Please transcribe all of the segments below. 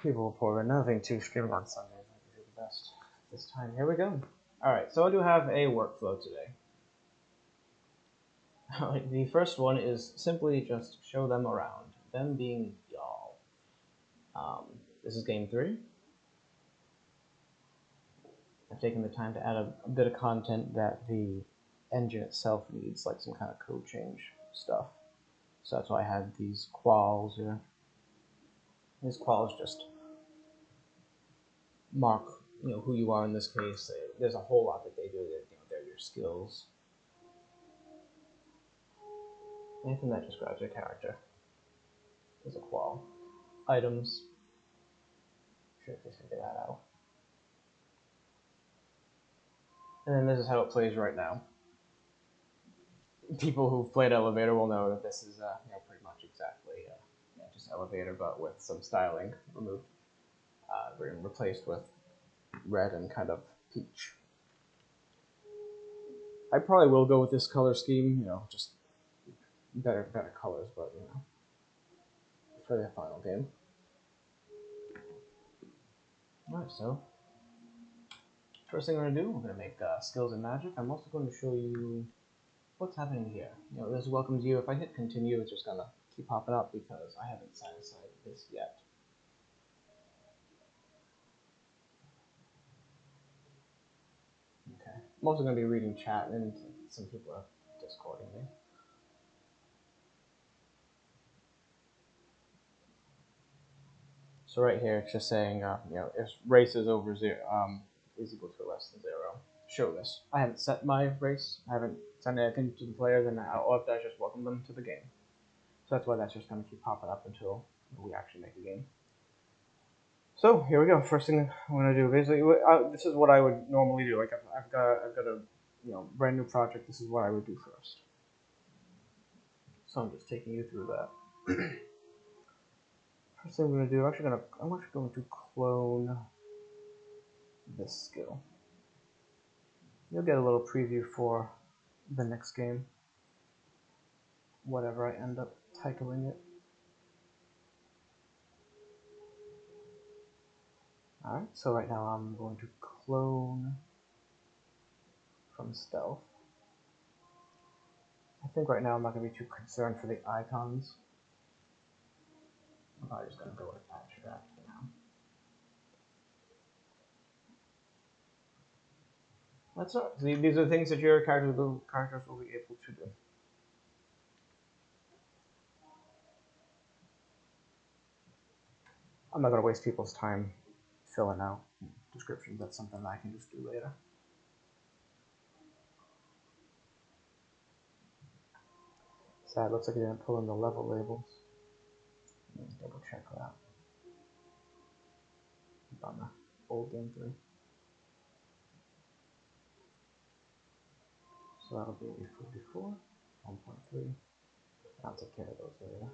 People report nothing to streaming on Sundays. I can do the best this time. Here we go. Alright, so I do have a workflow today. The first one is simply just show them around. Them being y'all. This is game 3. I've taken the time to add a bit of content that the engine itself needs, like some kind of code change stuff. So that's why I had these quals here. These quals just mark, who you are in this case. There's a whole lot that they do. That, they're your skills. Anything that describes your character is a qual. Items. Sure, if just figure that out. And then this is how it plays right now. People who've played Elevator will know that this is, pretty much exactly just Elevator, but with some styling removed, replaced with red and kind of peach. I probably will go with this color scheme, just better colors, but for the final game. Alright, so first thing we're going to do, we're going to make skills and magic. I'm also going to show you what's happening here. This welcomes you. If I hit continue, it's just going to keep popping up because I haven't satisfied this yet. Okay. I'm also going to be reading chat, and some people are discording me. So right here, it's just saying, if race is over 0, is equal to less than 0. Show this. I haven't set my race. I haven't sent anything to the players, and all I've done is just welcome them to the game. So that's why that's just going to keep popping up until we actually make a game. So here we go. First thing I'm going to do, basically, this is what I would normally do. Like I've got a brand new project. This is what I would do first. So I'm just taking you through that. First thing I'm going to do, I'm actually going to clone this skill. You'll get a little preview for the next game, whatever I end up titling it. Alright, so right now I'm going to clone from stealth. I think right now I'm not going to be too concerned for the icons. I'm probably just going to go with abstract for now. That's all right. These are things that your characters will be able to do. I'm not going to waste people's time filling out descriptions. That's something I can just do later. Sad, looks like you didn't pull in the level labels. Double check that. On the old game 3. So that'll be before 1.3. I'll take care of those later.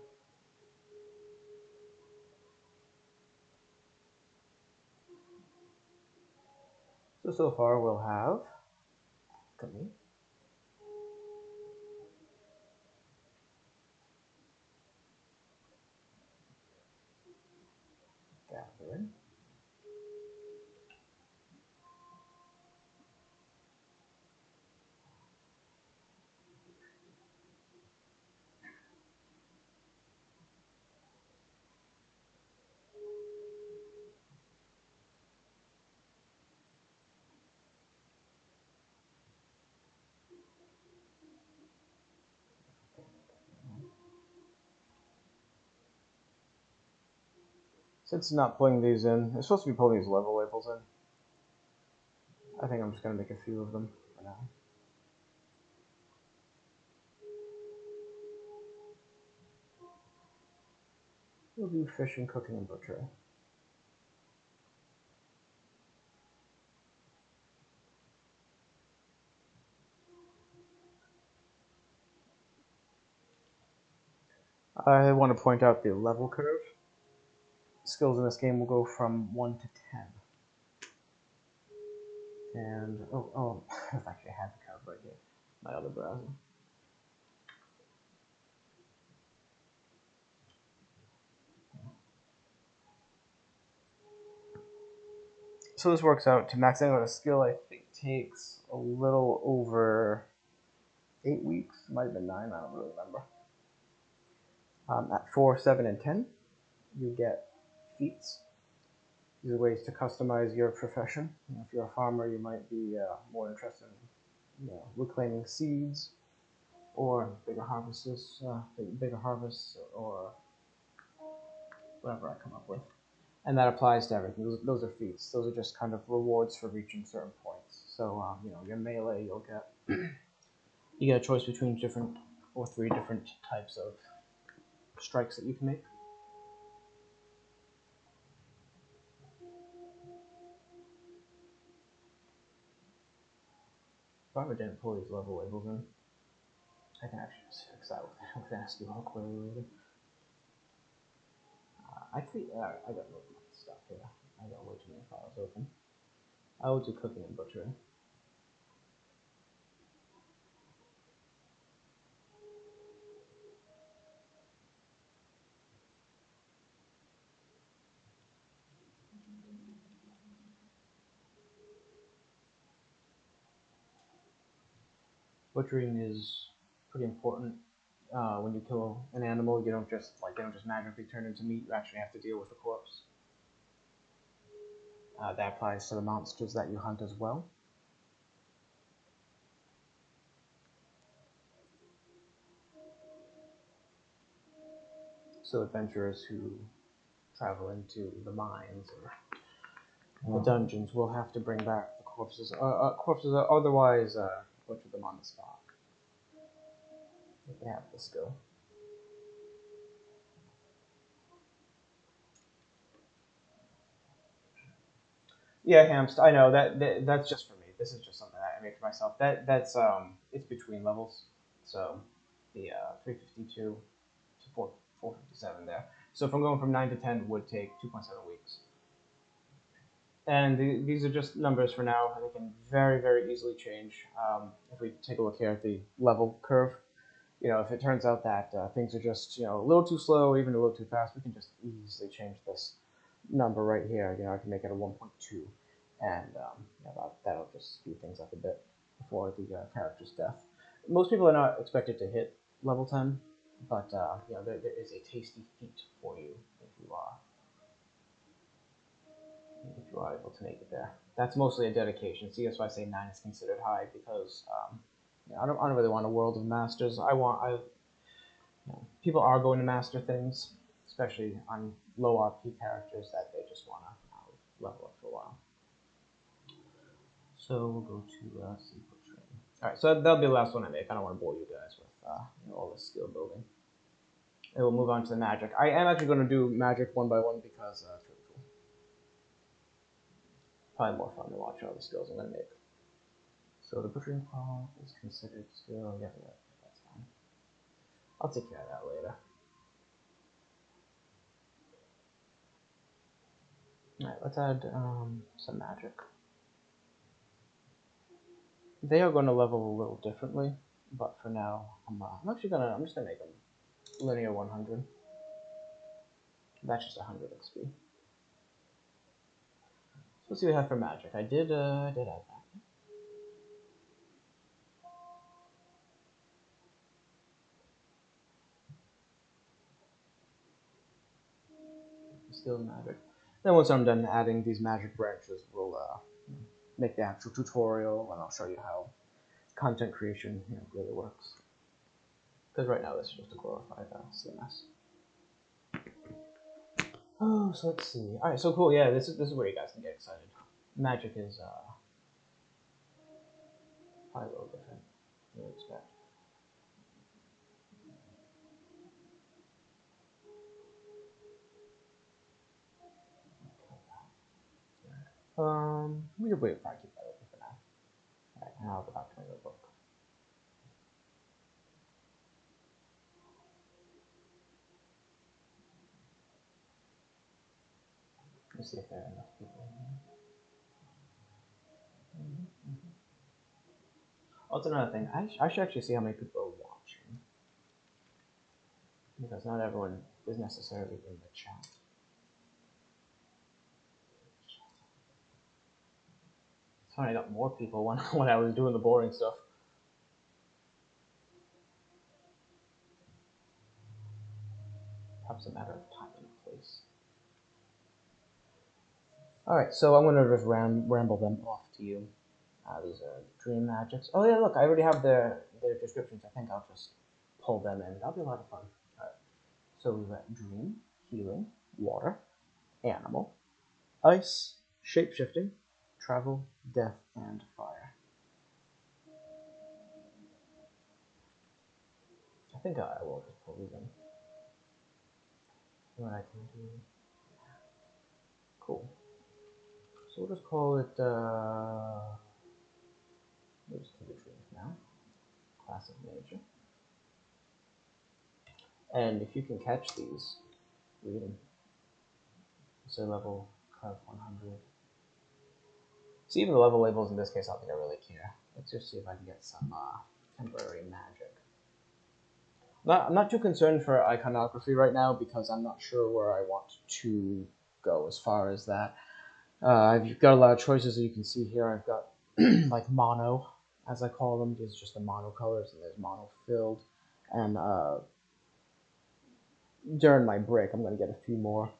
So far we'll have Alchemy, Gathering, Since it's not pulling these in, it's supposed to be pulling these level labels in. I think I'm just going to make a few of them for now. We'll do fishing, cooking, and butchering. I want to point out the level curve. Skills in this game will go from 1 to 10. And, actually I have the curve right here. My other browser. So this works out to maxing out a skill. I think takes a little over 8 weeks. It might have been 9. I don't really remember. At 4, 7, and 10, you get feats. These are ways to customize your profession. If you're a farmer, you might be more interested in reclaiming seeds or bigger harvests, or whatever I come up with. And that applies to everything. Those are feats. Those are just kind of rewards for reaching certain points. So your melee, you get a choice between 3 different types of strikes that you can make. If I ever didn't pull these level labels in, I can actually just fix that with an SQL query later. I got no stuff here. I got way too many files open. I will do cooking and butchering. Butchering is pretty important. When you kill an animal, they don't just magically turn into meat. You actually have to deal with the corpse. That applies to the monsters that you hunt as well. So adventurers who travel into the mines or the dungeons will have to bring back the corpses. Corpses are otherwise butcher them on the spot. If they have the skill. Yeah, hamster. I know that's just for me. This is just something that I made for myself. That's it's between levels. So the 352 to 457 there. So if I'm going from 9 to 10, it would take 2.7 weeks. And these are just numbers for now. They can very, very easily change. If we take a look here at the level curve, if it turns out that things are just a little too slow or even a little too fast, we can just easily change this number right here. I can make it a 1.2, and that'll just speed things up a bit before the character's death. Most people are not expected to hit level 10, but there is a tasty feat for you if you are able to make it there. That's mostly a dedication. See, that's why I say 9 is considered high, because I don't really want a world of masters. People are going to master things, especially on low RP characters that they just want to level up for a while. So we'll go to simple training. All right, so that'll be the last one I make. I don't want to bore you guys with all this skill building. And we'll move on to the magic. I am actually going to do magic one by one because it's really cool. Probably more fun to watch all the skills I'm going to make. So the butchering claw is considered skill. Yeah, that's fine. I'll take care of that later. Alright, let's add some magic. They are going to level a little differently, but for now, I'm just gonna make them linear 100. That's just 100 XP. So let's see what we have for magic. I did add that. Still magic. Then once I'm done adding these magic branches, we'll make the actual tutorial, and I'll show you how content creation really works. Because right now this is just a glorified CMS. Oh, so let's see. All right, so cool. Yeah, this is where you guys can get excited. Magic is probably a little different than you expect. We could probably keep that open for now. All right, now I'll go back to my notebook. Let's see if there are enough people in here. Oh, that's another thing. I should actually see how many people are watching, because not everyone is necessarily in the chat. I got more people when I was doing the boring stuff. Perhaps a matter of time and place. Alright, so I'm going to just ramble them off to you. These are dream magics. Oh yeah, look, I already have their descriptions. I think I'll just pull them in. That'll be a lot of fun. Alright, so we've got dream, healing, water, animal, ice, shapeshifting, travel, death, and fire. I think I will just pull these in. What I can do. Cool. So we'll just call it, we'll just keep it dreams now. Class of nature. And if you can catch these, read them. Say level, curve 100. So even the level labels in this case, I don't think I really care. Let's just see if I can get some temporary magic. I'm not too concerned for iconography right now because I'm not sure where I want to go as far as that. I've got a lot of choices, as you can see here. I've got like mono, as I call them. These are just the mono colors, and there's mono filled. And during my break, I'm going to get a few more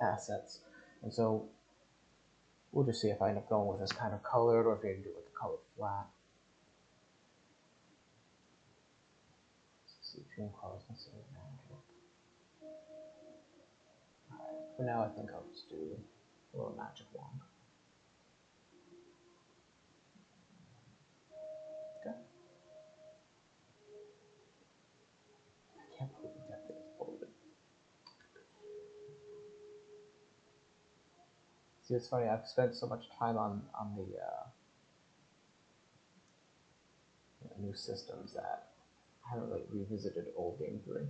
assets. And so we'll just see if I end up going with this kind of colored or if I can do it with the color flat. Let's see, dream colors considered magic. Alright, for now I think I'll just do a little magic wand. Okay. I can't believe that thing is folded. See, it's funny, I've spent so much time on the new systems that I haven't really revisited old Game 3.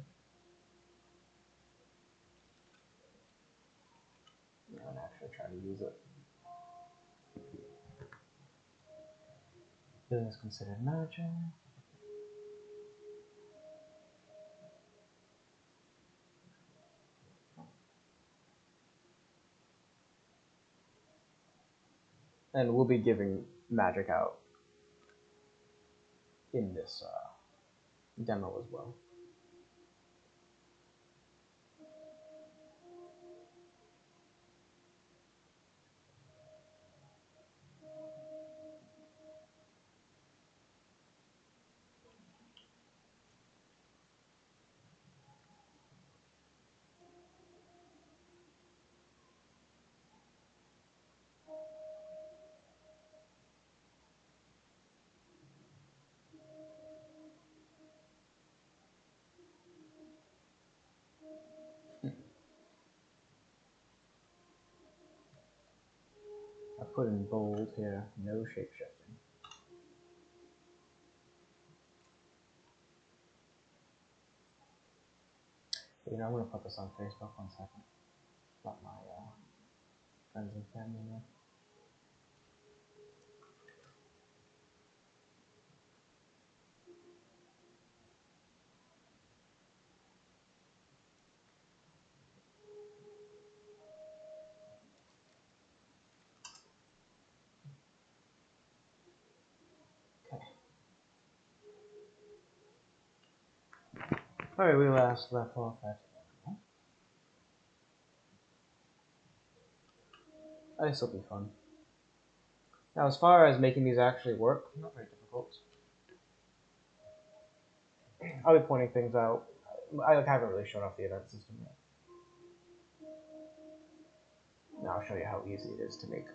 I haven't actually tried to use it. Healing is considered magic. And we'll be giving magic out in this demo as well. I put in bold here, no shape-shifting. You know, I'm going to put this on Facebook 1 second. Let my friends and family know. Okay. Alright, we last left off at animal. This will be fun. Now, as far as making these actually work, not very difficult. I'll be pointing things out. I haven't really shown off the event system yet. Now I'll show you how easy it is to make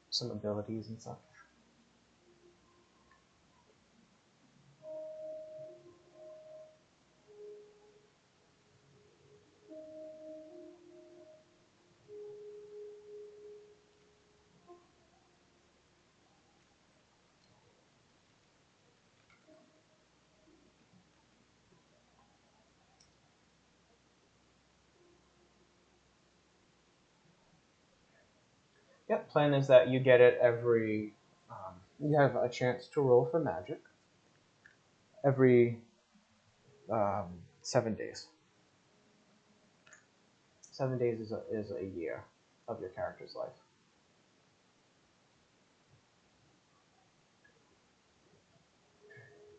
some abilities and such. Yep, plan is that you get it every, you have a chance to roll for magic every 7 days. 7 days is a year of your character's life.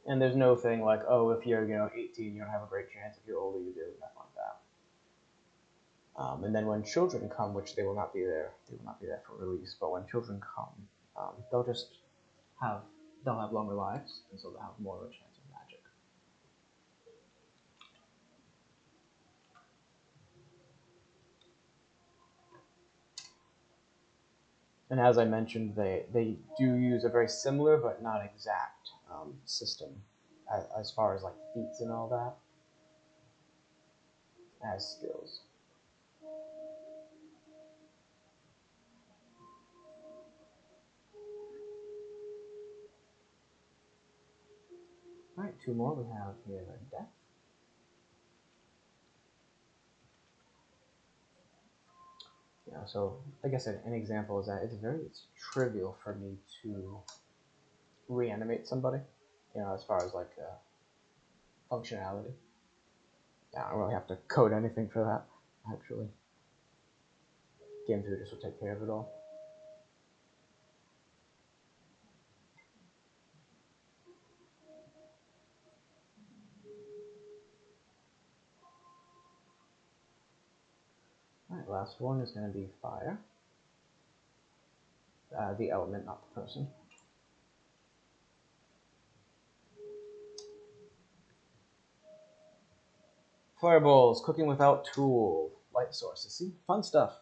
And there's no thing like, oh, if you're 18, you don't have a great chance. If you're older, you do. Nothing like that. And then when children come, which they will not be there, for release. But when children come, they'll just have longer lives, and so they'll have more of a chance of magic. And as I mentioned, they do use a very similar but not exact system as far as like feats and all that as skills. All right, two more we have here. Death. So I guess an example is that it's trivial for me to reanimate somebody. As far as like functionality. Yeah, I don't really have to code anything for that. Actually, Game 2 just will take care of it all. All right, last one is going to be fire. The element, not the person. Fireballs, cooking without tool, light sources. See, fun stuff.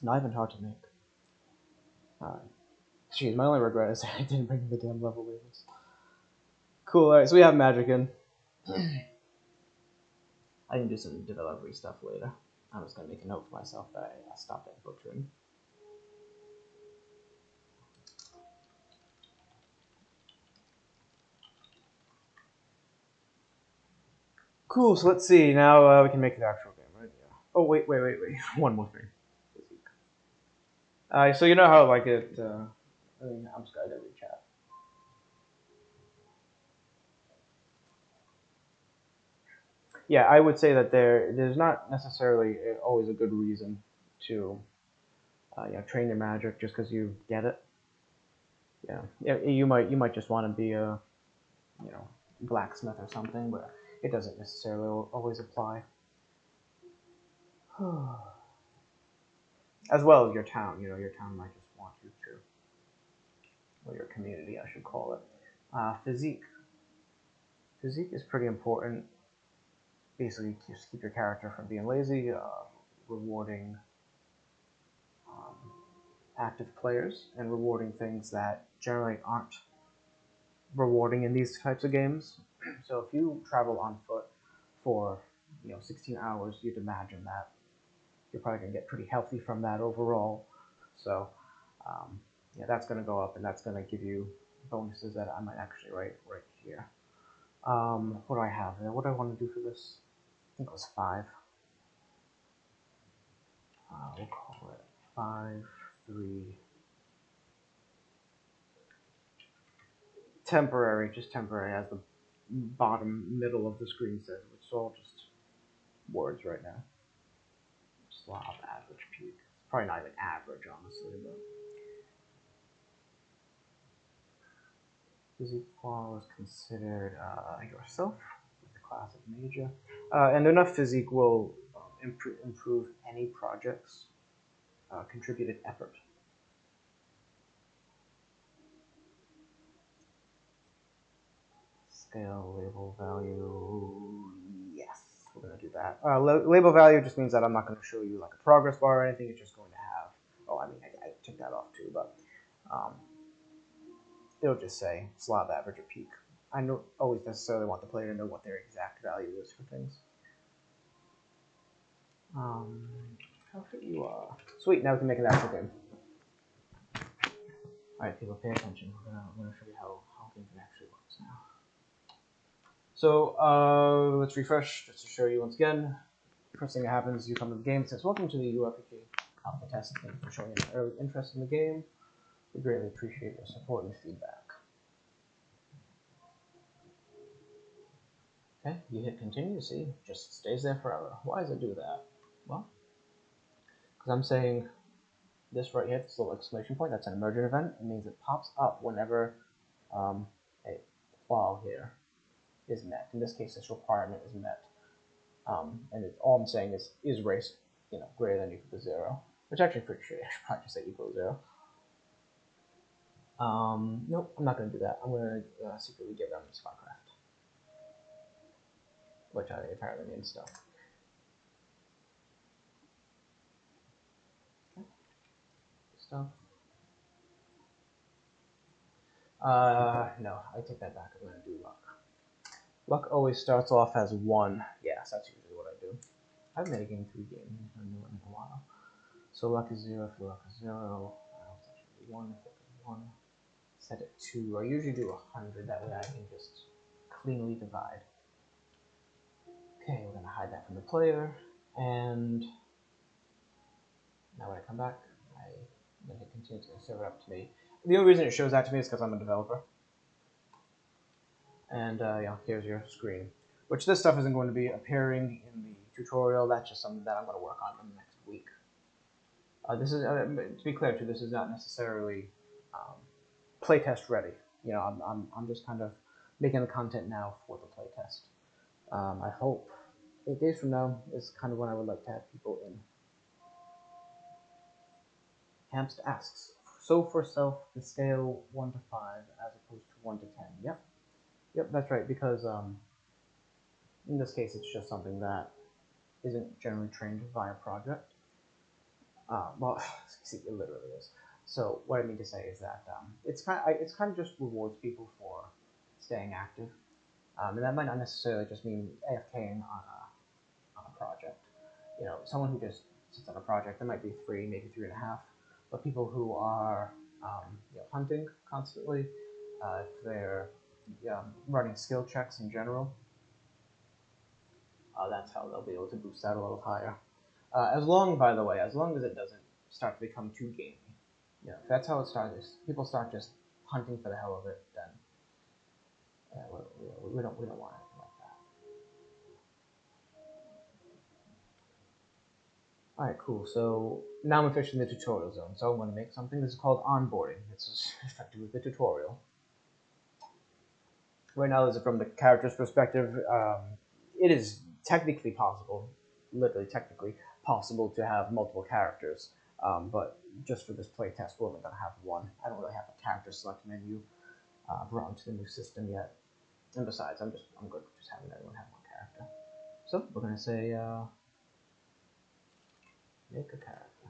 Not even hard to make. Alright. Jeez, my only regret is I didn't bring the damn level labels. Cool, alright, so we have magic in. I can do some developer stuff later. I'm just going to make a note for myself that I stopped at butchering. Cool, so let's see. Now we can make the actual game, right? Yeah. Oh, wait. One more thing. So you know how like it... I'm just going to read chat. Yeah, I would say that there's not necessarily always a good reason to train your magic just because you get it. Yeah, you might just want to be a blacksmith or something, but it doesn't necessarily always apply. As well as your town, your town might just want you to, or your community, I should call it. Physique. Physique is pretty important. Basically, just keep your character from being lazy, rewarding um, active players, and rewarding things that generally aren't rewarding in these types of games. So if you travel on foot for 16 hours, you'd imagine that you're probably going to get pretty healthy from that overall. So that's going to go up, and that's going to give you bonuses that I might actually write right here. What do I have there? What do I want to do for this? I think it was 5. We'll call it 5, 3. Temporary, just temporary, as the bottom middle of the screen says, which is all just words right now. Slob, average, peak. It's probably not even average, honestly, but physique flaw is considered yourself with the class of major, and enough physique will improve any project's contributed effort. Scale label value, yes, we're gonna do that. Label value just means that I'm not going to show you like a progress bar or anything. It's just going to have. Oh, I mean, I took that off too, but it'll just say slob, average, or peak. I don't always necessarily want the player to know what their exact value is for things. How fit you are. Sweet, now we can make an actual game. Alright, people, pay attention. I'm gonna show you how game actually works now. So let's refresh just to show you once again. First thing that happens is you come to the game. It says, welcome to the UFPG Alpha Test. Thank you for showing an early interest in the game. We greatly appreciate your support and feedback. Okay, you hit continue, see, it just stays there forever. Why does it do that? Well, because I'm saying this right here, this little exclamation point, that's an emergent event. It means it pops up whenever a flaw here is met. In this case, this requirement is met. And all I'm saying is race, greater than or equal to 0, which actually pretty sure I should probably just say equal to 0. Nope, I'm not going to do that. I'm going to secretly give them Spycraft, which apparently means stuff. Okay. Stuff. No, I take that back. I'm going to do luck. Luck always starts off as 1. Yes, that's usually what I do. I've made a game 3 game. I haven't done it in a while. So luck is 0 if your luck is 0. It's actually 1 if it is 1. Set it 2. I usually do 100. That way I can just cleanly divide. Okay, we're going to hide that from the player. And now when I come back, I'm going to hit continue. It's going to serve it up to me. The only reason it shows that to me is because I'm a developer. And yeah, here's your screen. Which this stuff isn't going to be appearing in the tutorial. That's just something that I'm going to work on in the next week. This is, to be clear too, this is not necessarily playtest ready. I'm just kind of making the content now for the playtest. I hope 8 days from now is kind of when I would like to have people in. Hamst asks, so for self, the scale 1 to 5 as opposed to 1 to 10. Yep, that's right, because in this case it's just something that isn't generally trained via project. Well, see, it literally is. So what I mean to say is that it's kind of just rewards people for staying active, and that might not necessarily just mean AFKing on a project. Someone who just sits on a project, that might be 3, maybe 3.5. But people who are hunting constantly, if they're running skill checks in general, that's how they'll be able to boost that a little higher. By the way, as long as it doesn't start to become too gamey. If that's how it starts, people start just hunting for the hell of it, then we don't want anything like that. Alright, cool. So now I'm officially in the tutorial zone. So I'm going to make something. This is called onboarding. It's effectively the tutorial. Right now, this is from the character's perspective. It is technically possible, literally technically possible, to have multiple characters. But just for this playtest, we're only going to have one. I don't really have a character select menu brought into the new system yet. And besides, I'm good with just having everyone have one character. So we're going to say make a character.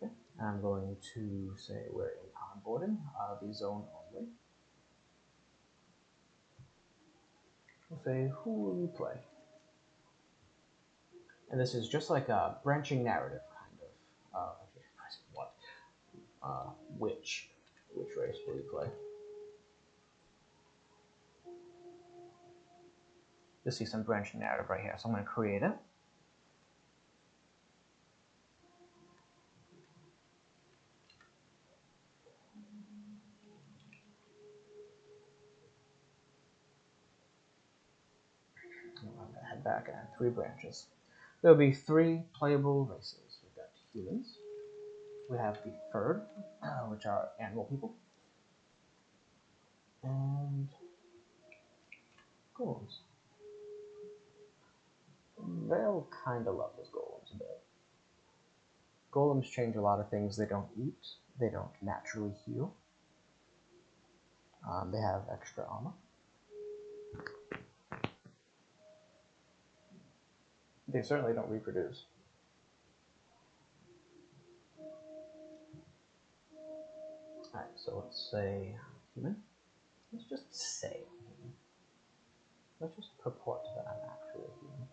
Okay. I'm going to say we're in onboarding, the zone only. We'll say who will you play? And this is just like a branching narrative, kind of. What? Which race will you play? You'll see some branching narrative right here. So I'm going to create it. I'm going to head back and add 3 branches. There'll be 3 playable races. We've got humans. We have the furred, which are animal people. And golems. They'll kind of love those golems a bit. Golems change a lot of things. They don't eat. They don't naturally heal. They have extra armor. They certainly don't reproduce. Alright, so let's say human. Let's just say human. Let's just purport that I'm actually a human.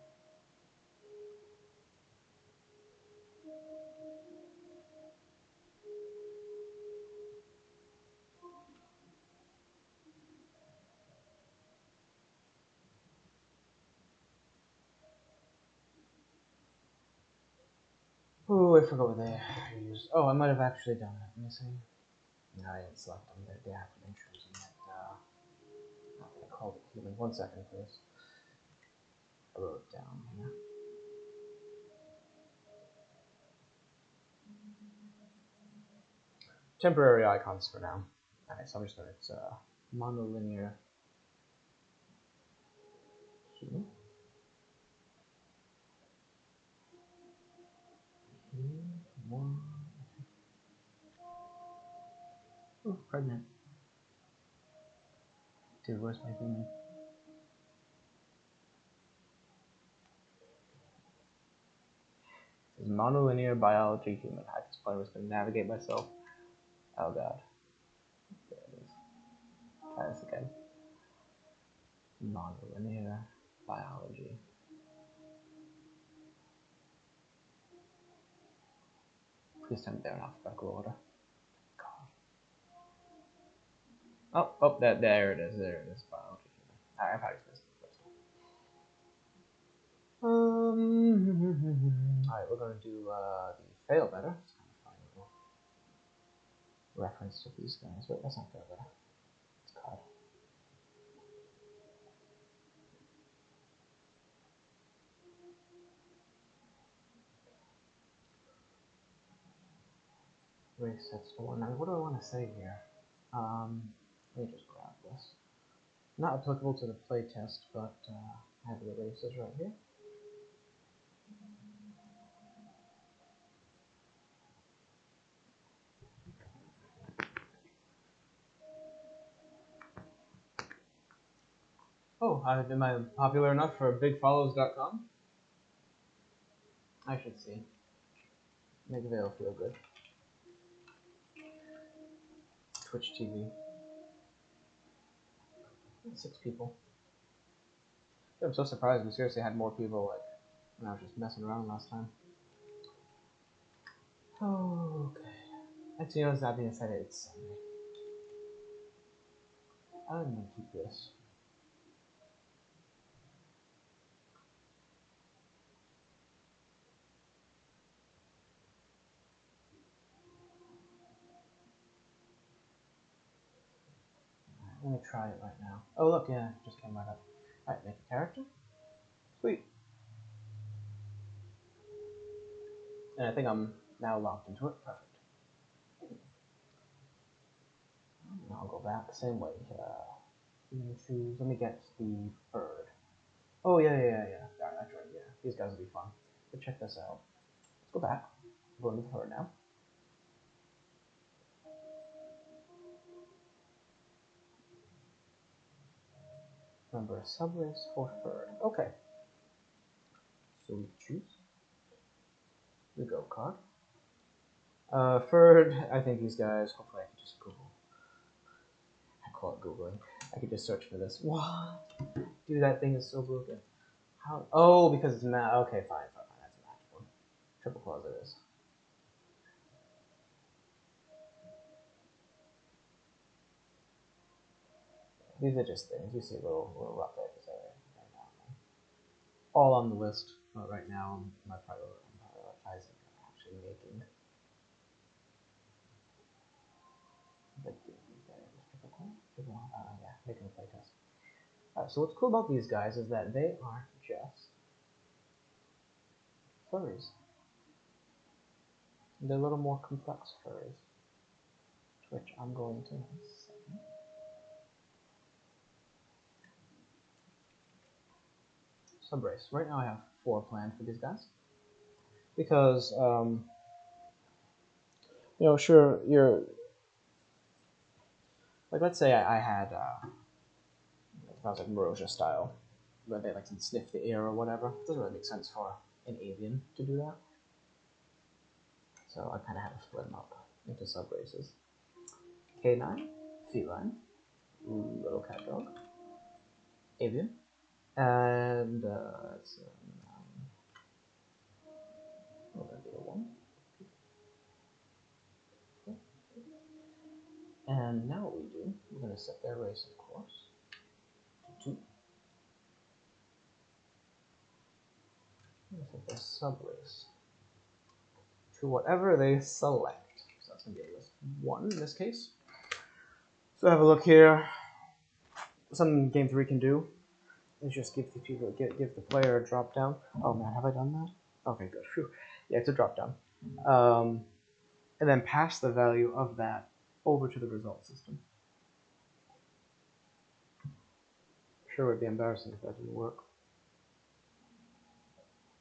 Oh, I forgot what they used. Oh, I might have actually done it. Let me see. No, I didn't select them. They haven't been chosen yet. I called it human. 1 second, please. I wrote it down here. temporary icons for now. Alright, so I'm just gonna, it's monolinear human. Oh, pregnant. Dude, where's my human? This is monolinear biology human. At this point, I'm just gonna navigate myself. Oh god. There it is. Try this again. Monolinear biology. Please tell me they're in alphabetical order. God. Oh, there it is. There it is. Biology human. Alright, I've had this first time. Alright, we're gonna do the fail better. It's kind of funny little reference to these guys. Wait, that's not fail better. It's card. Race sets to 1. Now, what do I want to say here? Let me just grab this. Not applicable to the playtest, but I have the races right here. Oh, am I popular enough for bigfollows.com? I should see. Make Vale feel good. Twitch TV. 6 people. I'm so surprised we seriously had more people like when I was just messing around last time. Oh, okay. Actually, you know, that being said, it's Sunday. I'm gonna keep this. Let me try it right now. Oh, look, yeah, it just came right up. Alright, make a character. Sweet. And I think I'm now locked into it. Perfect. And I'll go back the same way. Choose. Let me get the bird. Oh, yeah. That's right, yeah. These guys will be fun. But check this out. Let's go back. Go into the herd now. Remember, a subrace for herd. Okay. So we choose the go card. Ferd, I think these guys, hopefully I can just Google. I call it Googling. I could just search for this. What? Dude, that thing is so broken. How? Oh, because it's matte. Okay, fine. That's a match one. Triple claws it is. These are just things. You see little rough edges there. All on the list, but right now I'm prioritizing actually making the making a playtest. Alright, so what's cool about these guys is that they are just furries. They're a little more complex furries, which I'm going to say. Subrace. Right now I have 4 planned for these guys. Because, you know, sure, you're... Like, let's say I had, if I was like Morosia style, where they like to sniff the air or whatever. It doesn't really make sense for an avian to do that. So I kind of had to split them up into subraces. Canine, feline, little cat dog, avian, and it's gonna be a 1. Okay. And now what we do, we're gonna set their race, of course, to 2. We're gonna set their subrace to whatever they select. So that's gonna be a list 1 in this case. So have a look here. Something Game 3 can do is just give the player a drop down. Oh man, have I done that? Okay, good. Whew. Yeah, it's a drop down. And then pass the value of that over to the result system. Sure would be embarrassing if that didn't work.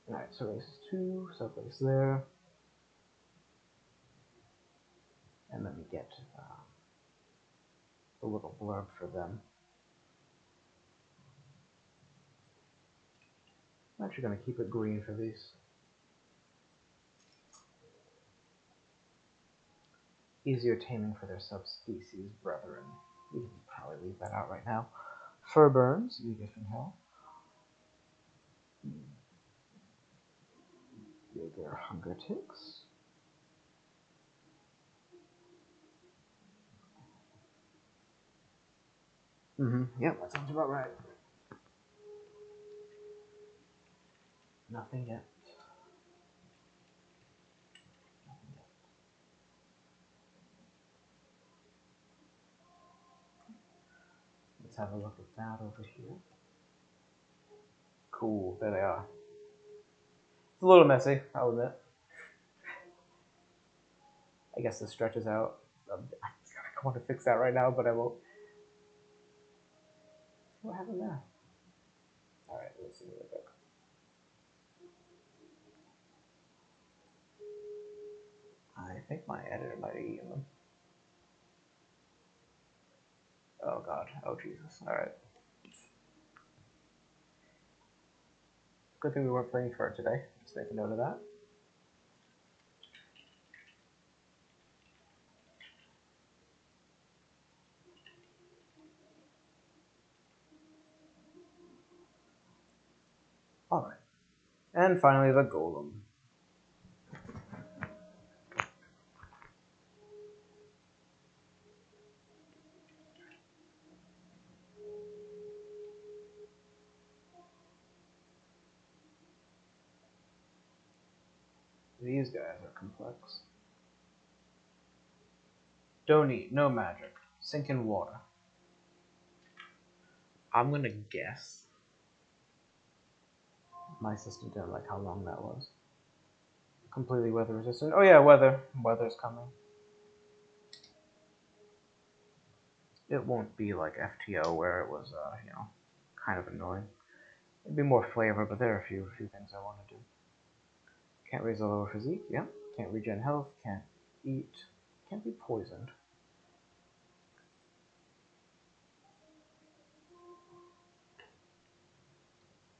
Alright, so race 2, subbase there. And let me get the little blurb for them. I'm actually going to keep it green for these. Easier taming for their subspecies brethren. We can probably leave that out right now. Fur burns, you get from hell. Bigger hunger ticks. Yep, that sounds about right. Nothing yet. Nothing yet. Let's have a look at that over here. Cool, there they are. It's a little messy, I'll admit. I guess this stretches out. I want to fix that right now, but I won't. What happened there? Alright, let's see real quick. I think my editor might have eaten them. Oh god, oh Jesus, alright. Good thing we weren't playing for it today. Just make a note of that. Alright. And finally the golem. These guys are complex. Don't eat, no magic. Sink in water. I'm gonna guess. My system didn't like how long that was. Completely weather resistant. Oh yeah, weather. Weather's coming. It won't be like FTO where it was, kind of annoying. It'd be more flavor, but there are a few things I want to do. Can't raise a lower physique, yeah. Can't regen health, can't eat, can't be poisoned.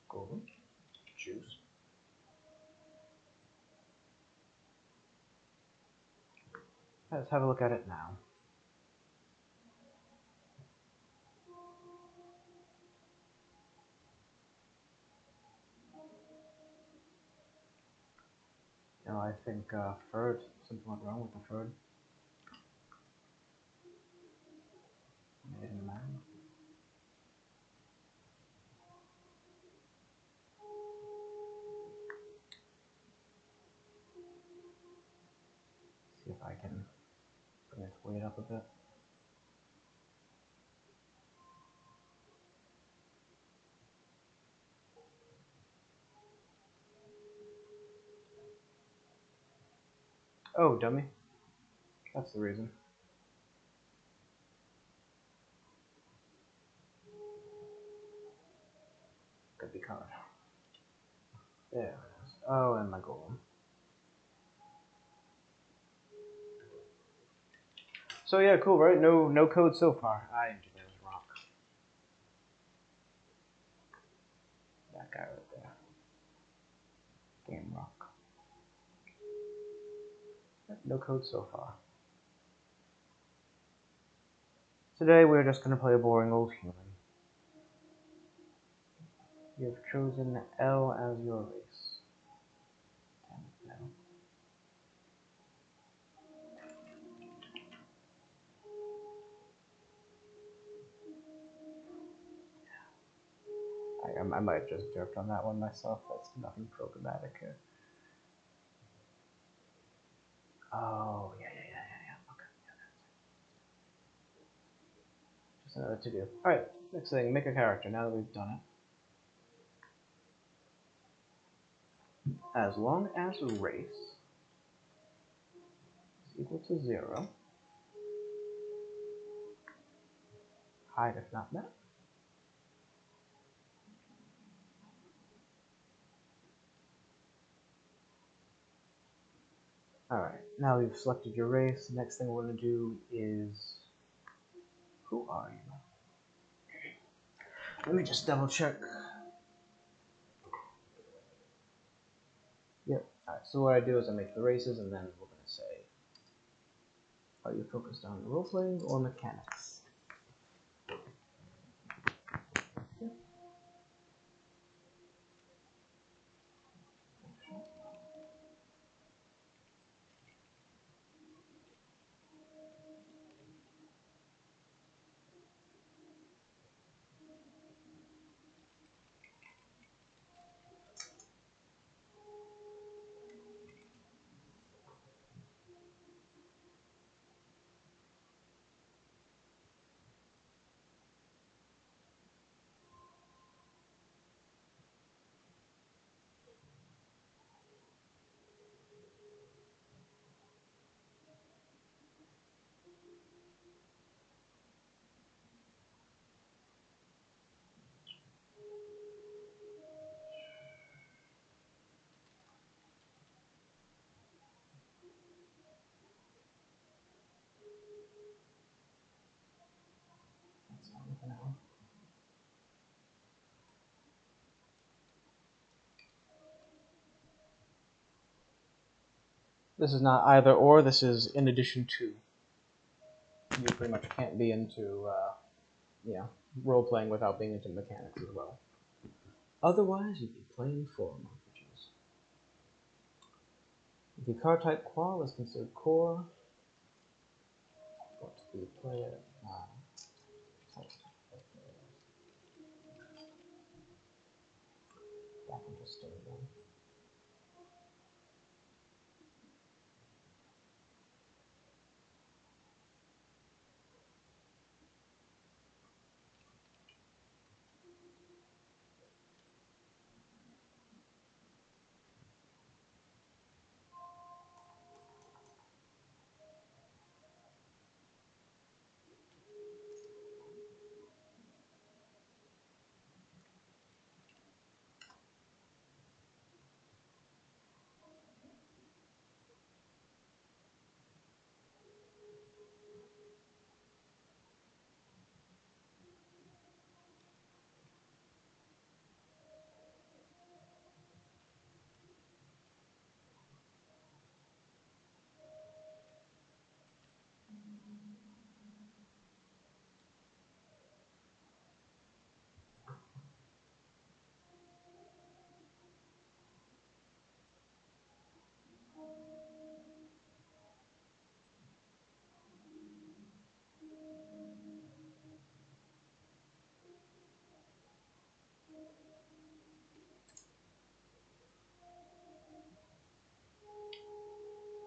Golden. Juice. Let's have a look at it now. I think Ferd, something went wrong with the Ferd. Made him mad. See if I can bring its weight up a bit. Oh, dummy. That's the reason. Could be colored. There it is. Oh, and my golem. So yeah, cool, right? No code so far. I enjoy those rock. That guy right there. Game rock. No code so far. Today we're just gonna play a boring old human. You have chosen L as your race. Damn it, L. I might have just jerked on that one myself. That's nothing programmatic here. Oh, yeah. Okay, yeah, that's it. Just another to do. Alright, next thing, make a character now that we've done it. As long as race is equal to 0, tied, if not that. Alright, now we've selected your race. The next thing we're going to do is... Who are you? Let me just double check. Yep. Alright, so what I do is I make the races, and then we're going to say, are you focused on role-playing or mechanics? Yep. That's all for now. This is not either or, this is in addition to. You pretty much can't be into, role-playing without being into mechanics as well. Otherwise, you'd be playing foreign languages. The card type qual is considered core. Got to be player. Back into state again.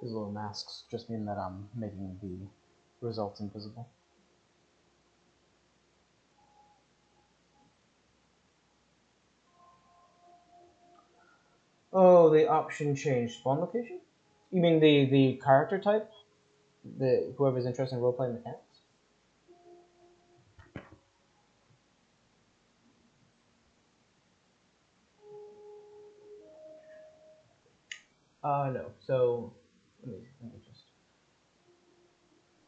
These little masks just mean that I'm making the results invisible. Oh, the option changed. Spawn location? You mean the character type? The whoever's interested in role-playing mechanics? No. So, let me just...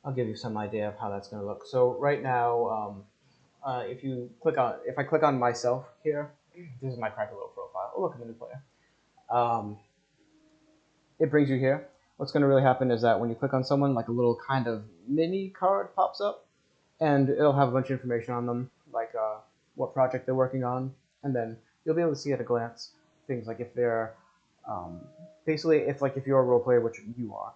I'll give you some idea of how that's going to look. So right now, if I click on myself here, this is my private little profile. Oh, look, I'm a new player. It brings you here. What's going to really happen is that when you click on someone, like a little kind of mini card pops up, and it'll have a bunch of information on them, like what project they're working on, and then you'll be able to see at a glance things like if they're basically if you're a role player, which you are,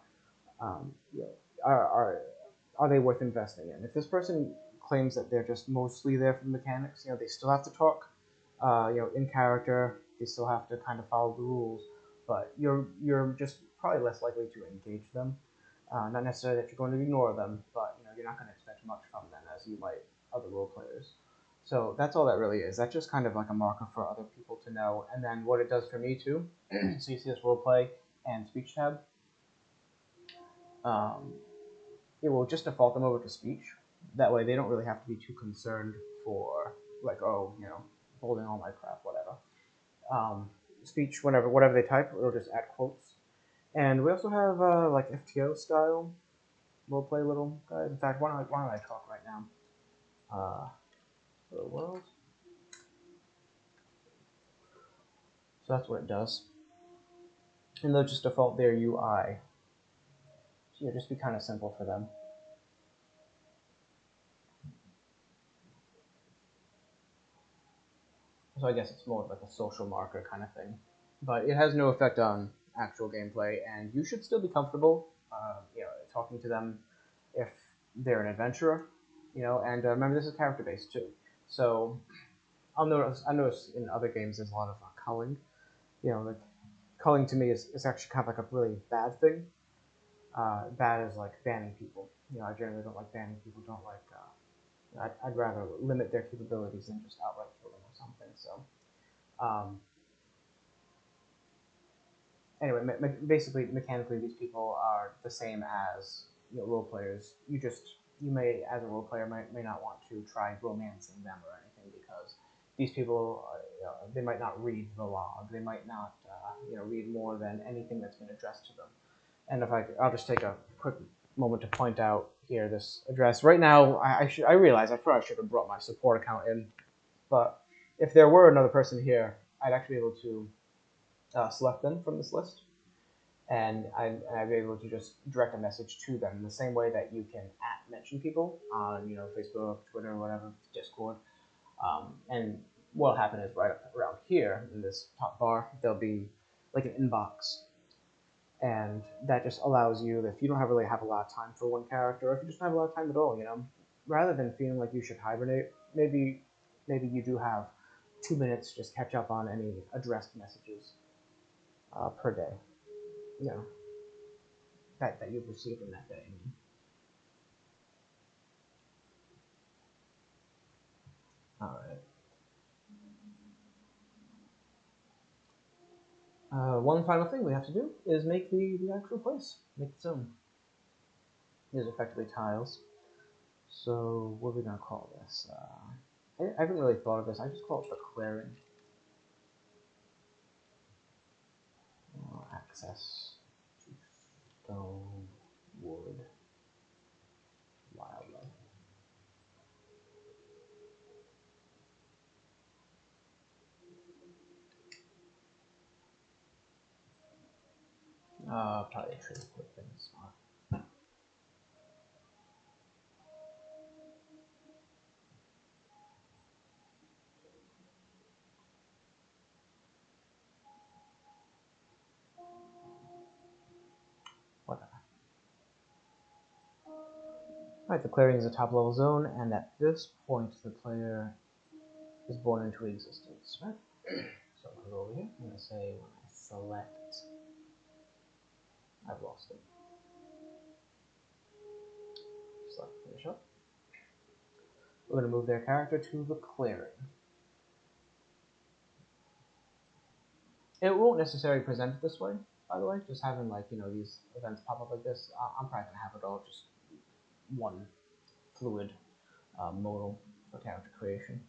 you know, are they worth investing in? If this person claims that they're just mostly there for the mechanics, they still have to talk, in character. They still have to kind of follow the rules, but you're just probably less likely to engage them. Not necessarily that you're going to ignore them, but you're not going to expect much from them as you might other role players. So that's all that really is. That's just kind of like a marker for other people to know. And then what it does for me too. So you see this role play and speech tab. It will just default them over to speech. That way, they don't really have to be too concerned for like, oh, holding all my crap, whatever. Speech, whatever they type, it'll just add quotes. And we also have like FTO style roleplay little guide. In fact, why don't I talk right now? For the world. So that's what it does. And they'll just default their UI. So it'll just be kind of simple for them. So I guess it's more of like a social marker kind of thing. But it has no effect on actual gameplay, and you should still be comfortable, talking to them if they're an adventurer, And remember, this is character based too. So I notice in other games there's a lot of culling. Like culling to me is actually kind of like a really bad thing. Bad is like banning people. I generally don't like banning people. Don't like. I'd rather limit their capabilities than just outright kill them or something. So. Anyway, basically, mechanically, these people are the same as role players. You may, as a role player, may not want to try romancing them or anything because these people, they might not read the log. They might not, read more than anything that's been addressed to them. And I'll just take a quick moment to point out here this address. Right now, I realize I probably should have brought my support account in, but if there were another person here, I'd actually be able to select them from this list, and I'd be able to just direct a message to them in the same way that you can mention people on Facebook, Twitter, whatever, Discord. And what'll happen is right up around here in this top bar, there'll be like an inbox, and that just allows you, if you don't really have a lot of time for one character, or if you just don't have a lot of time at all, rather than feeling like you should hibernate, maybe you do have 2 minutes to just catch up on any addressed messages per day, you know, that you've received in that day. All right. One final thing we have to do is make the actual place, make the zone. These are effectively tiles. So what are we gonna call this? I haven't really thought of this. I just call it the clearing. Access to stone, wood, wildlife. Probably a tree would have been smart. Whatever. Alright, the clearing is a top level zone, and at this point the player is born into existence, right? So I'm gonna go over here. I'm gonna say when I select, I've lost it. Select finish up. We're gonna move their character to the clearing. It won't necessarily present it this way, by the way. Just having these events pop up like this, I'm probably gonna have it all just one fluid modal for character creation.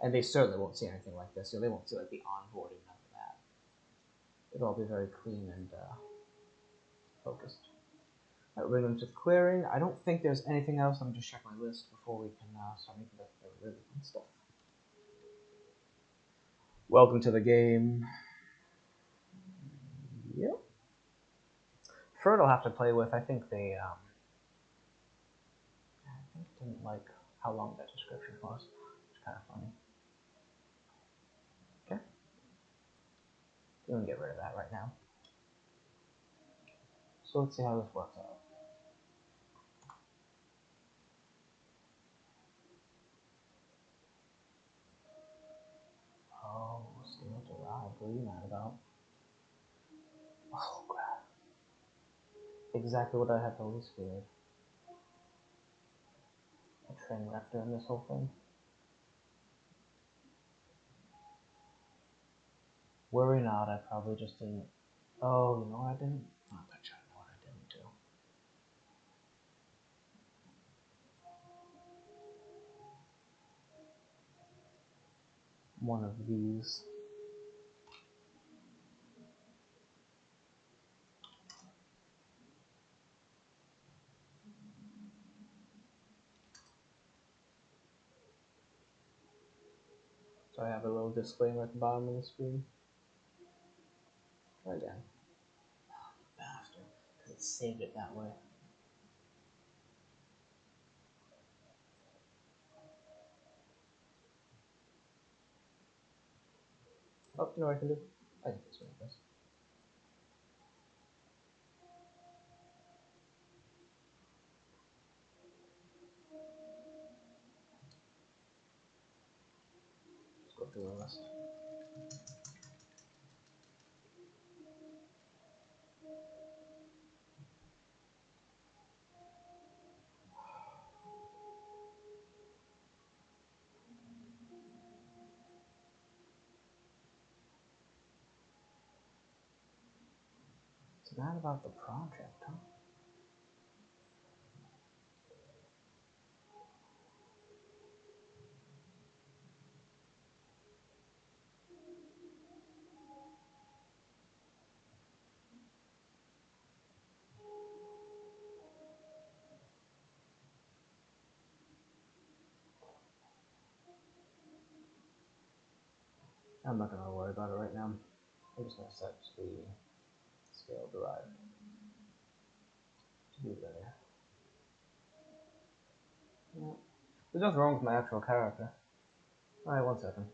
And they certainly won't see anything like this. They won't see like the onboarding, none of that. It'll all be very clean and focused. Right, we're going to the clearing. I don't think there's anything else. Let me just check my list before we can start making the really fun stuff. Welcome to the game. Yep. Ferd I'll have to play with. I think they didn't like how long that description was. It's kind of funny. Okay. We can get rid of that right now. So let's see how this works out. Oh, scale derived. What are you mad about? Oh, crap. Exactly what I had totally scared. A train wreck during this whole thing. Worry not, I probably just didn't. Oh, you know what I didn't? Oh, I bet you I know what I didn't do. one of these. So I have a little disclaimer at the bottom of the screen. Try again. Oh, you bastard. Because it saved it that way. Oh, you know what I can do? I can fix this. Let's go through the list. It's not about the project, huh? I'm not going to worry about it right now. I'm just going to set the scale derived to be better. Yeah. There's nothing wrong with my actual character. Alright, 1 second.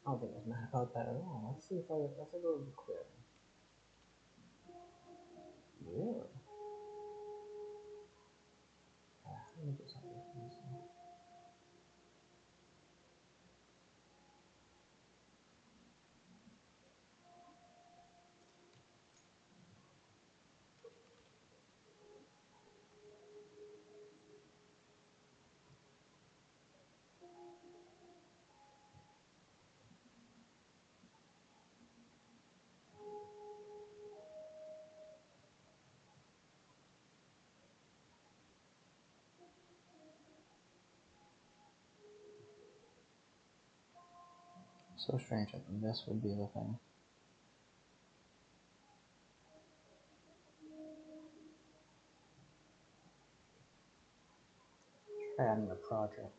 I don't think I was mad about that at all. Let's see if I go to the clearing. Really? Let me do something. So strange that this would be the thing. Adding a project.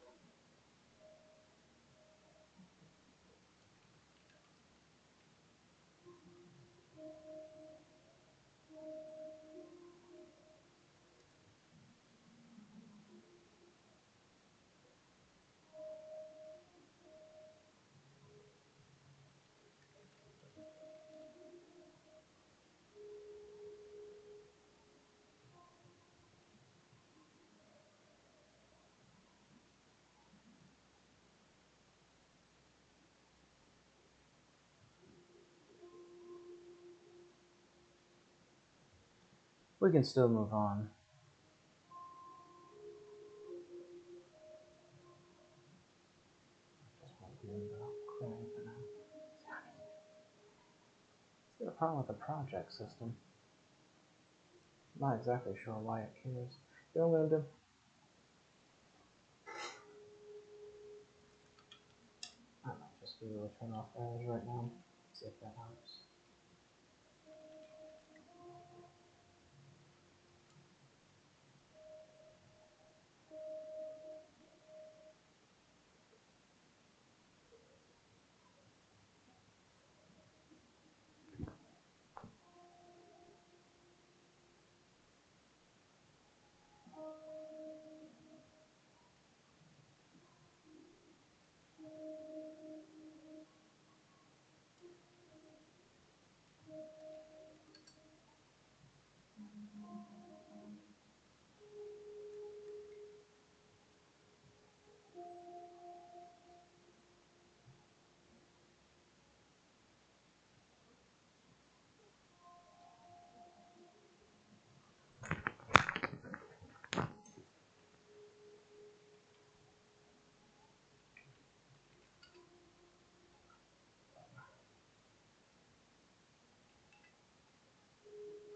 We can still move on. And clearing for now. It's got a problem with the project system. I'm not exactly sure why it cares. You know what I'm gonna do? I might just be able to turn off errors right now. See if that helps.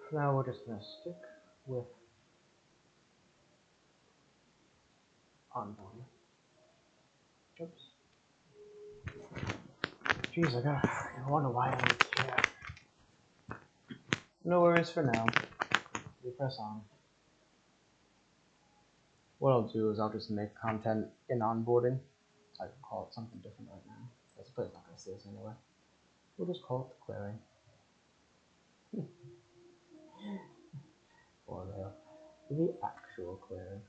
For now, we're just gonna stick with onboarding. Oops. Jeez, I wonder why I don't care. No worries for now. We press on. What I'll do is I'll just make content in onboarding. I can call it something different right now. I suppose it's not going to see us anyway. We'll just call it the clearing. Or the actual clearing.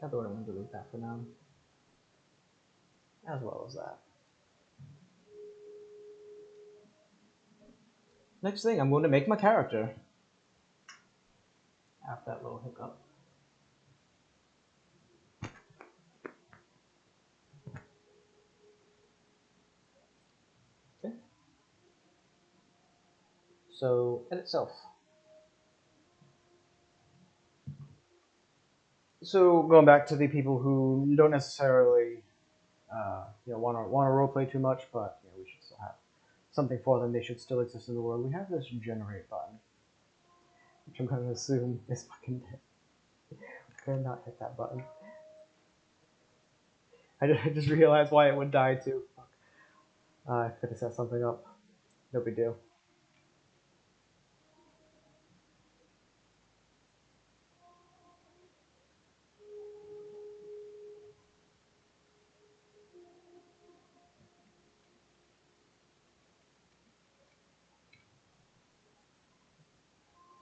I thought I'm going to delete that for now. As well as that. Next thing, I'm going to make my character. After that little hiccup. Okay. So, edit self. So, going back to the people who don't necessarily want to roleplay too much, but we should still have something for them. They should still exist in the world. We have this generate button, which I'm going to assume is fucking dead. I could not hit that button. I just realized why it would die too. Fuck. I could have set something up. No big deal.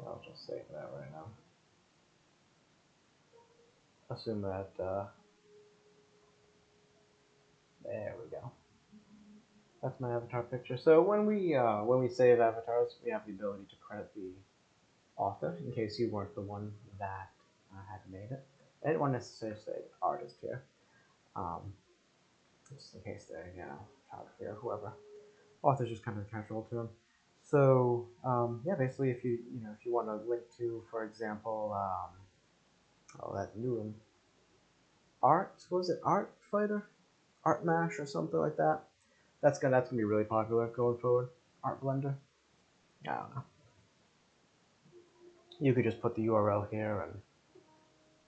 I'll just save that right now. Assume that. There we go. That's my avatar picture. So when we save avatars, we have the ability to credit the author in case you weren't the one that had made it. I didn't want to necessarily say artist here, just in case they're photography or whoever. Author's just kind of a catch-all term. So yeah, basically, if you want to link to, for example, that new one, Art, what was it, Art Fighter, Art Mash, or something like that. That's gonna be really popular going forward. Art Blender. I don't know. You could just put the URL here, and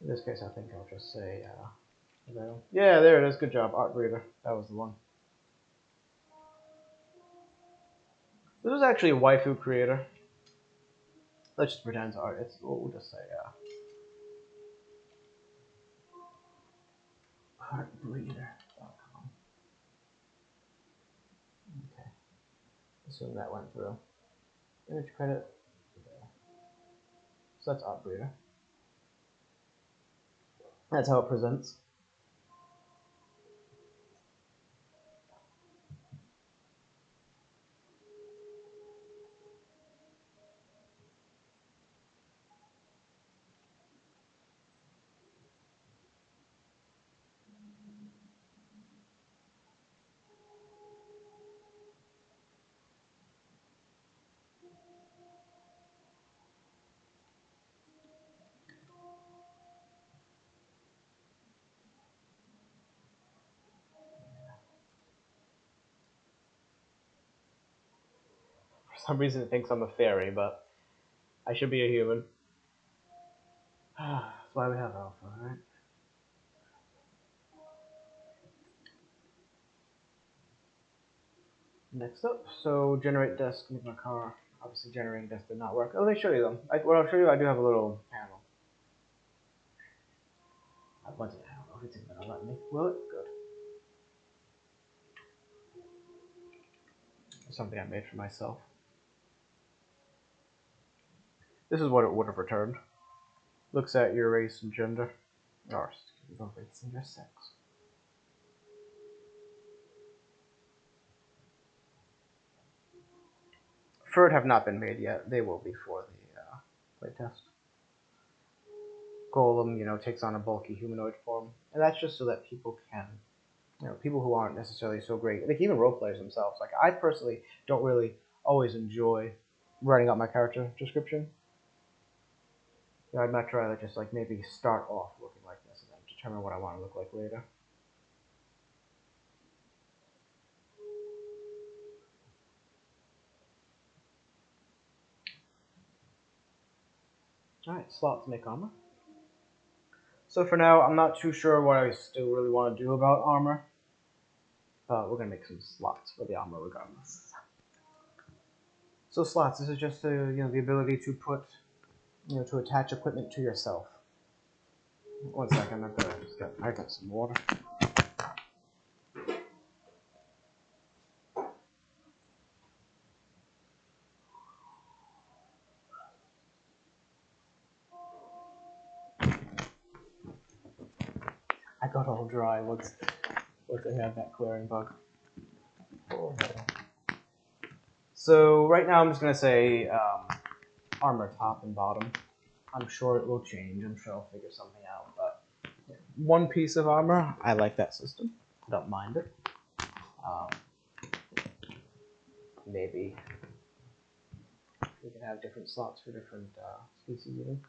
in this case, I think I'll just say, yeah, there it is. Good job, Art Breeder. That was the one. This is actually a waifu creator. Let's just pretend it's art. We'll just say artbreeder.com. Okay. Assume that went through. Image credit. So that's Art Breeder. That's how it presents. some reason it thinks I'm a fairy, but I should be a human. That's why we have alpha, right? Next up, so generate desk, make my car. Obviously, generating desk did not work. Oh, let me show you them. What I'll show you, I do have a little panel. I wanted to, I don't know if it's even gonna let me. Will it? Good. Something I made for myself. This is what it would have returned. Looks at your race and gender. Or, your race and your sex. Ferd have not been made yet. They will be for the playtest. Golem, takes on a bulky humanoid form. And that's just so that people can, people who aren't necessarily so great, like even role players themselves. Like, I personally don't really always enjoy writing out my character description. I'd much rather just like maybe start off looking like this and then determine what I want to look like later. Alright, slots make armor. So for now, I'm not too sure what I still really want to do about armor. But we're going to make some slots for the armor regardless. So slots, this is just the ability to put, to attach equipment to yourself. 1 second, I got some water. I got all dry once I had that clearing bug. Oh. So right now I'm just gonna say armor top and bottom. I'm sure it will change. I'm sure I'll figure something out. But one piece of armor, I like that system. I don't mind it. Maybe we can have different slots for different species even,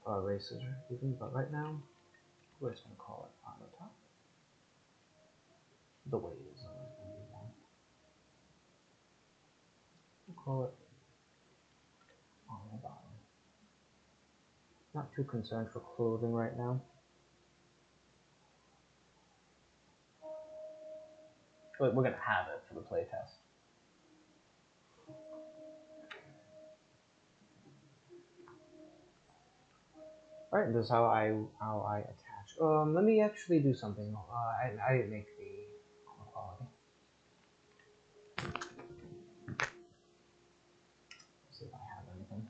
or races even. But right now, we're just gonna call it armor top. The weight is always gonna be one. We'll call it armor bottom. Not too concerned for clothing right now. But we're gonna have it for the playtest. Alright, this is how I attach. Let me actually do something. I didn't make the quality. Let's see if I have anything.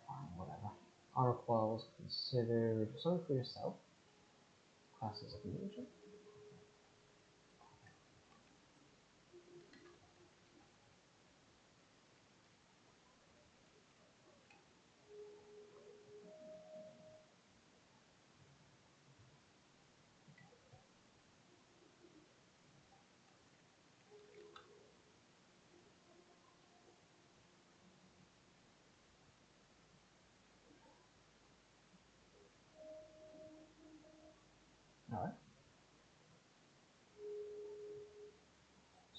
Fine, whatever. Armor quals considered something for yourself. Classes of nature. Alright.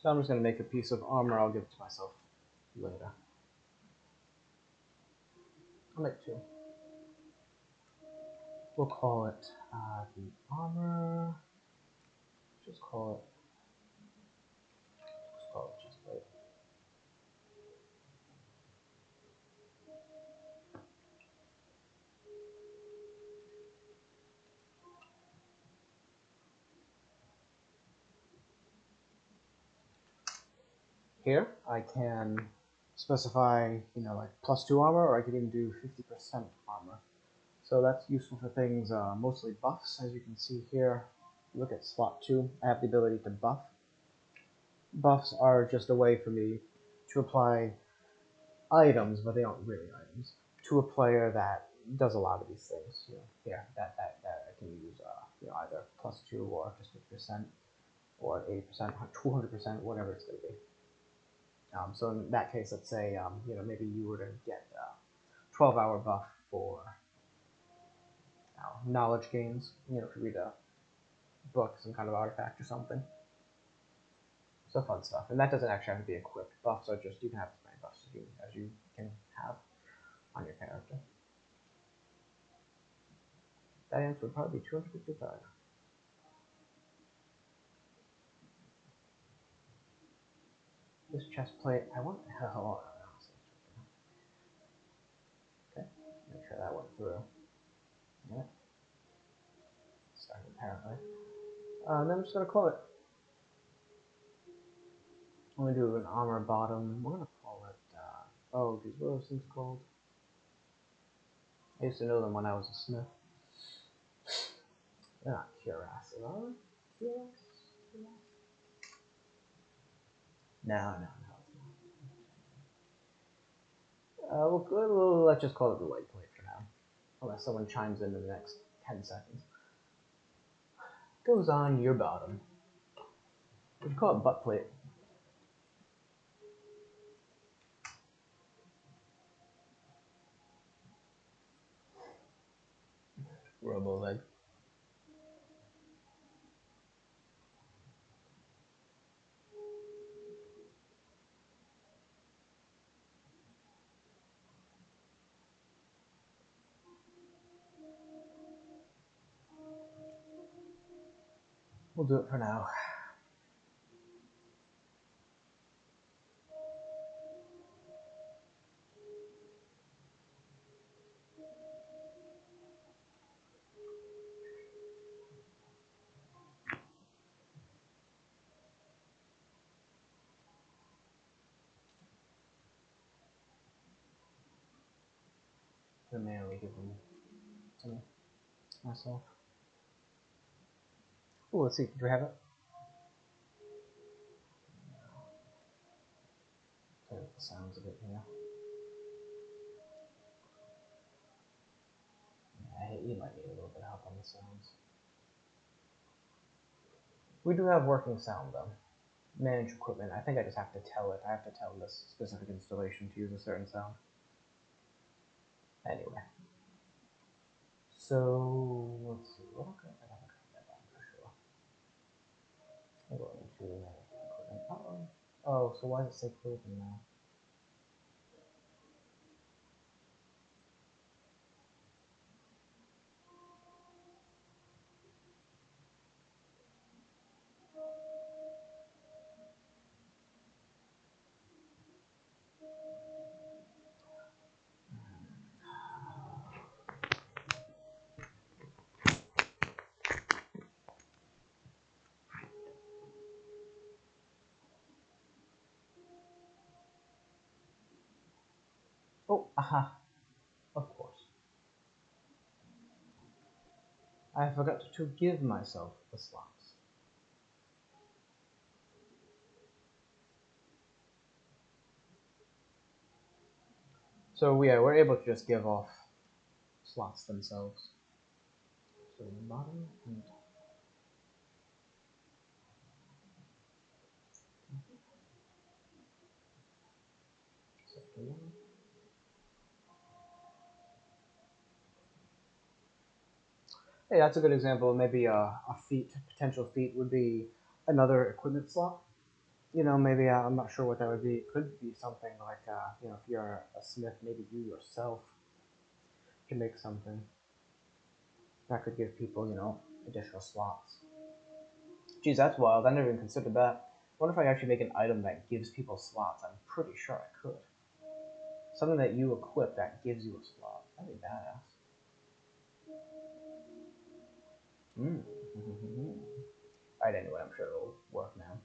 So I'm just going to make a piece of armor. I'll give it to myself later. I'll make two. We'll call it the armor. Just call it chest plate. Here, I can specify, like +2 armor, or I could even do 50% armor. So that's useful for things, mostly buffs, as you can see here. Look at slot 2, I have the ability to buff. Buffs are just a way for me to apply items, but they aren't really items, to a player that does a lot of these things. Here, that I can use, either +2 or just 50%, or 80%, 200%, whatever it's going to be. So in that case, let's say, maybe you were to get 12-hour buff for knowledge gains, if you read a book, some kind of artifact or something. So fun stuff, and that doesn't actually have to be equipped. Buffs are just, you can have as many buffs as you can have on your character. That answer would probably be 255. This chest plate, I want the hell. Okay, make sure that went through. Yeah, started apparently. And then I'm just gonna call it. I'm gonna do an armor bottom. We're gonna call it. Oh, geez, what are those things called? I used to know them when I was a smith. They're not cuirasses, are they? Cuirass? No, no, no. Let's just call it the light plate for now. Unless someone chimes in the next 10 seconds. Goes on your bottom. We call it butt plate. Robo leg. We'll do it for now. I manually give them to myself. Oh, let's see. Do we have it? Play with the sounds a bit here. Yeah, you might need a little bit of help on the sounds. We do have working sound though. Manage equipment. I think I just have to tell it. I have to tell this specific installation to use a certain sound. Anyway. So let's see. What okay, I gotta cut that down for sure. I'm going to manage equipment. Uh-oh. Oh, so why does it say clothing now? Oh, aha. Of course. I forgot to give myself the slots. So yeah, we're able to just give off slots themselves. So the bottom and sector one. Hey, that's a good example. Maybe a potential feat would be another equipment slot. You know, maybe I'm not sure what that would be. It could be something like, you know, if you're a smith, maybe you yourself can make something that could give people, you know, additional slots. Geez, that's wild. I never even considered that. I wonder if I actually make an item that gives people slots. I'm pretty sure I could. Something that you equip that gives you a slot. That'd be badass. Alright, anyway, I'm sure it'll work now.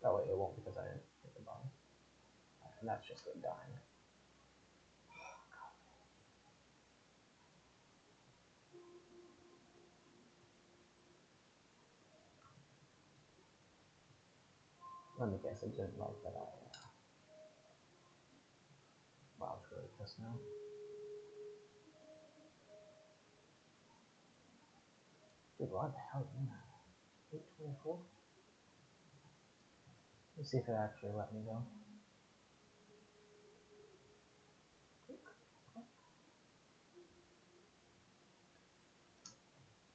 That way it won't because I didn't hit the button. Right, and that's just it dying. Let me guess, it didn't like that I... Wow, it's really pissed now. Dude, why the hell did that? 824? Let's see if it actually let me go.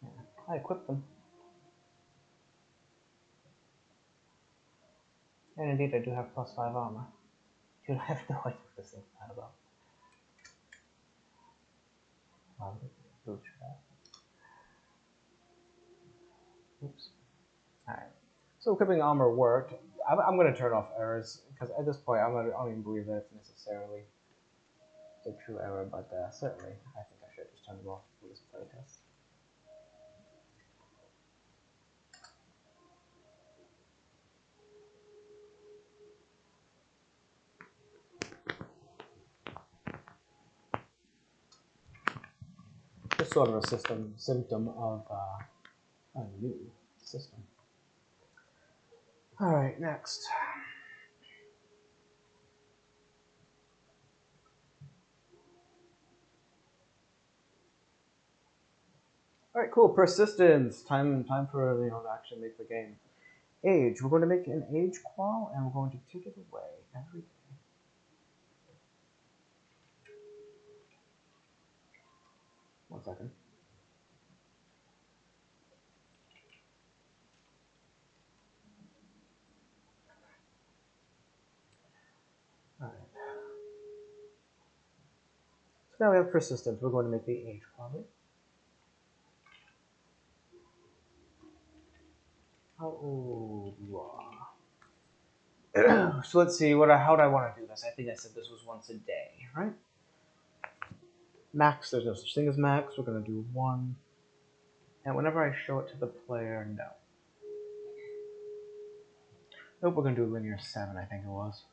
Yeah, I equipped them. And indeed, I do have +5 armor. Dude, I have no idea what this thing's mad about. Oops. Alright. So equipping armor worked. I'm going to turn off errors, because at this point I don't even believe that it's necessarily a true error, but certainly I think I should just turn them off for this playtest. Just sort of a symptom of a new system. Alright, next. Alright, cool. Persistence. Time for to actually make the game. Age. We're going to make an age qual, and we're going to take it away every day. One second. Alright. So now we have persistence. We're going to make the age quality. How old you are. So let's see, how do I want to do this? I think I said this was once a day, right? Max, there's no such thing as max. We're going to do 1. And whenever I show it to the player, no. Nope, we're going to do linear 7, I think it was.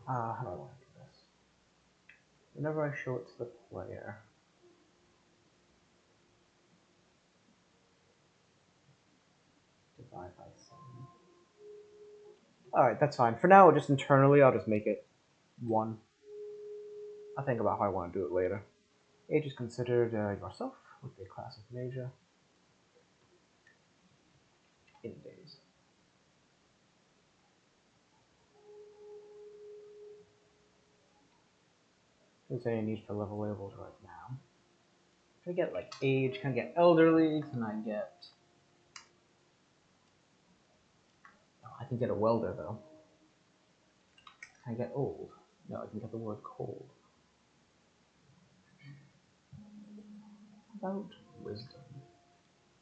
How do I want to do this? Whenever I show it to the player, divide by 7. Alright, that's fine. For now, just internally, I'll just make it 1. I'll think about how I want to do it later. Age is considered yourself with a class of major in days. Is there any need for level labels right now? Can I get like age? Can I get elderly? Can I get... Oh, I can get a welder though. Can I get old? No, I can get the word cold. How about wisdom?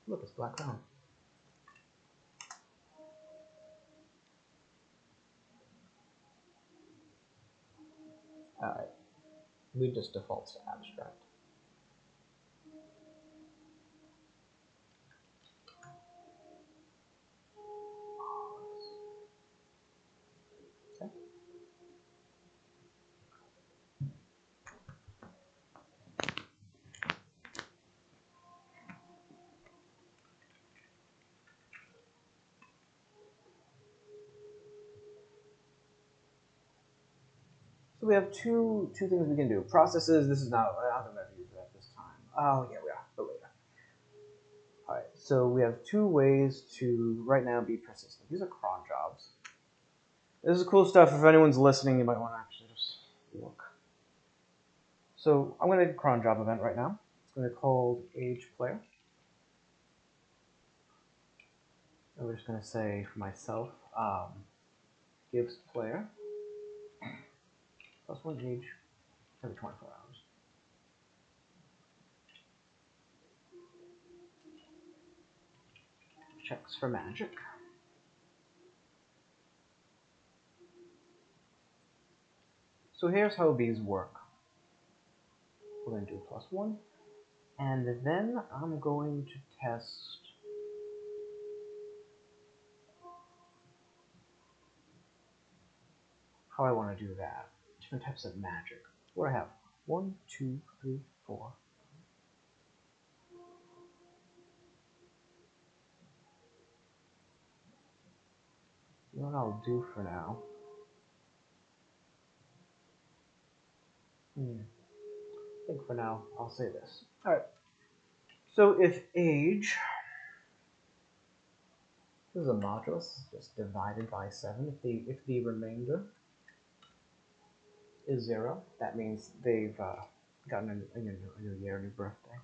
Look, it's black crown. Alright. We just default to abstract. Okay. So we have two things we can do. Processes, this is not, I don't know if we use that this time. Oh yeah, we are, but later. Alright, so we have 2 ways to, right now, be persistent. These are cron jobs. This is cool stuff. If anyone's listening, you might want to actually just look. So I'm going to do cron job event right now. It's going to be called age player. And we're just going to say for myself, gives player +1 age every 24 hours. Checks for magic. So here's how these work. We're going to do +1. And then I'm going to test how I want to do that. Different types of magic. What do I have? 1, 2, 3, 4. You know what I'll do for now? I think for now I'll say this. Alright. So if age, this is a modulus, just divided by 7. If the remainder is 0, that means they've gotten a new year, a new birthday.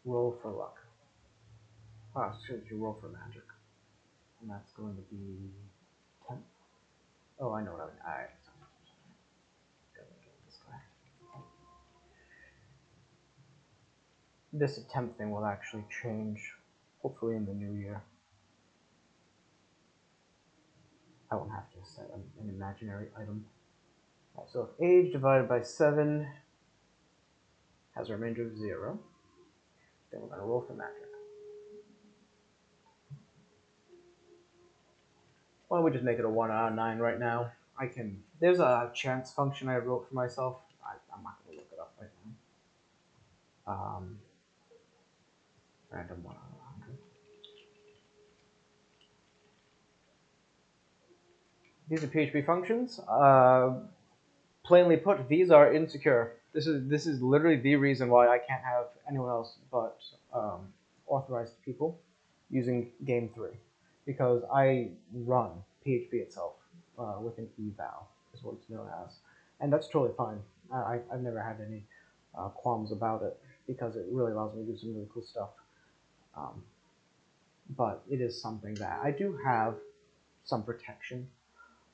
Roll for luck. Ah, should you roll for magic? And that's going to be 10. Oh, I know what I mean. Alright. This guy. This attempt thing will actually change, hopefully in the new year. I won't have to set an imaginary item. Right, so if age divided by 7 has a remainder of 0, then we're going to roll for magic. Why don't we just make it a 1 out of 9 right now? There's a chance function I wrote for myself. I'm not going to look it up right now. Random 1 out of 100. These are PHP functions. Plainly put, these are insecure. This is literally the reason why I can't have anyone else but authorized people using Game 3, because I run PHP itself with an eval, is what it's known as, and that's totally fine. I've never had any qualms about it because it really allows me to do some really cool stuff. But it is something that I do have some protection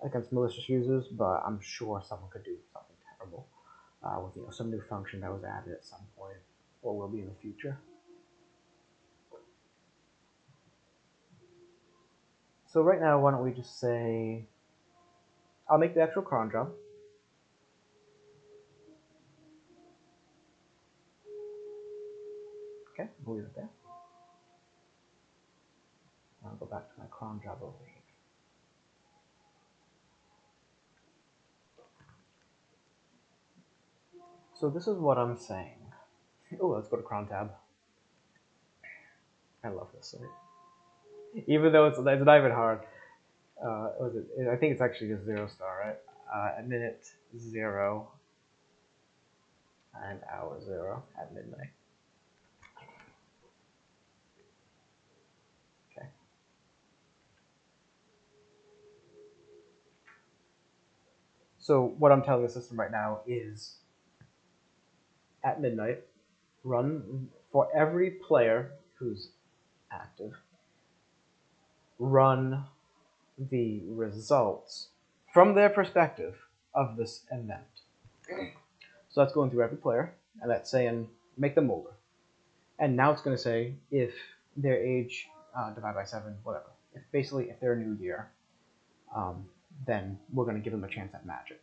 against malicious users, but I'm sure someone could do something terrible with some new function that was added at some point, or will be in the future. So right now, why don't we just say, I'll make the actual cron job. Okay, we'll leave it there. I'll go back to my cron job over here. So this is what I'm saying. Oh, let's go to cron tab. I love this site. Even though it's not even hard. I think it's actually just 0 star, right? At minute 0 and hour 0 at midnight. Okay. So what I'm telling the system right now is, at midnight, run for every player who's active, run the results from their perspective of this event. So that's going through every player, and that's saying make them older. And now it's going to say if their age divided by 7, whatever. If they're a new year, then we're going to give them a chance at magic.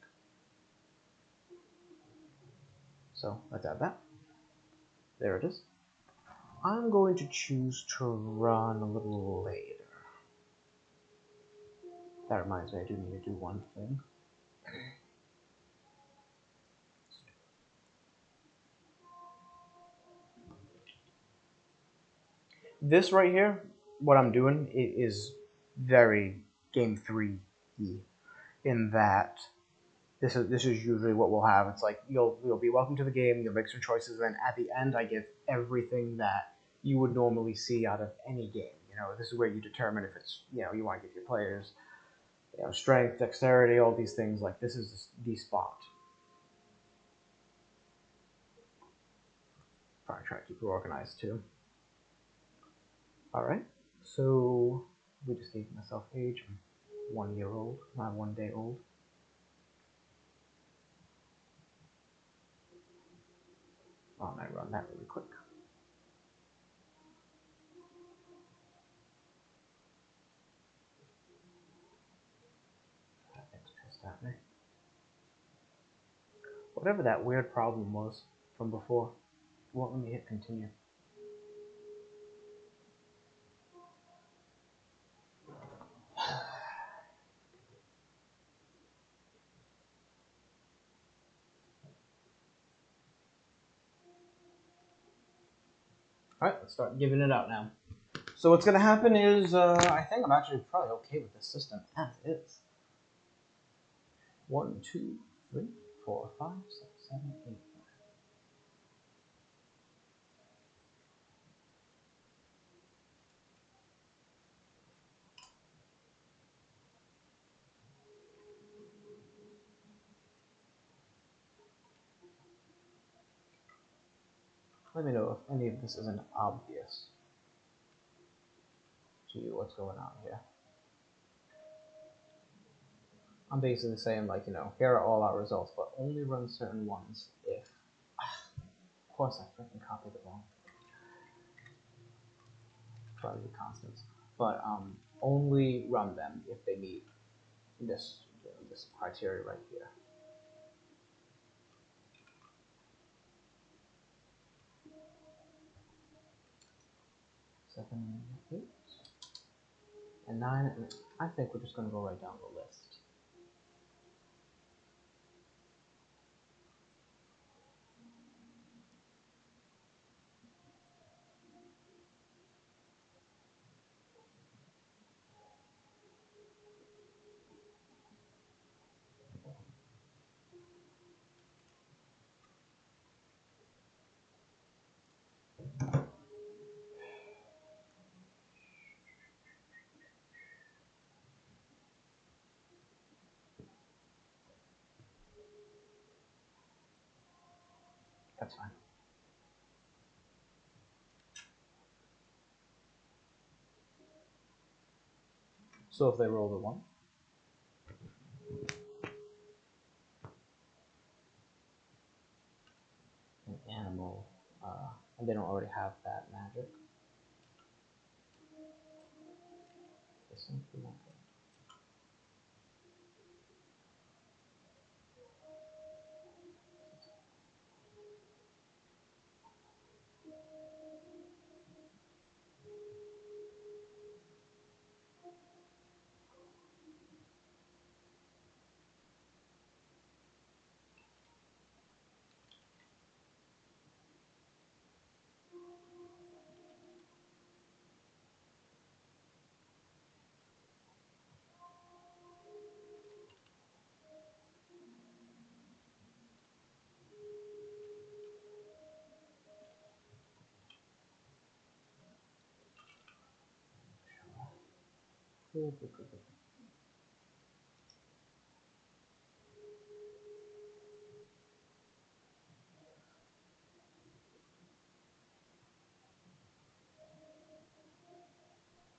So let's add that. There it is. I'm going to choose to run a little later. That reminds me, I do need to do one thing. This right here, what I'm doing is very Game 3-y, in that this is usually what we'll have. It's like you'll be welcome to the game, you'll make some choices, and at the end I give everything that you would normally see out of any game. This is where you determine if it's, you want to give your players, strength, dexterity, all these things. Like, this is the spot. Probably try to keep it organized too. Alright, so we just gave myself age. I'm 1 year old, not 1 day old. Why don't I run that really quick? That thing's pissed at me. Whatever that weird problem was from before, won't let me hit continue. Alright, let's start giving it out now. So what's going to happen is, I think I'm actually probably okay with this system as is. 1, 2, 3, 4, 5, 6, 7, 8, 9. Let me know if any of this isn't obvious to you, what's going on here. I'm basically saying, like, here are all our results, but only run certain ones if... Of course I freaking copied it wrong. Try to be constants. But only run them if they meet this criteria right here. Seven, 8, and 9, and I think we're just going to go right down the list. That's fine. So if they roll the 1, an animal, and they don't already have that magic, they simply won't go.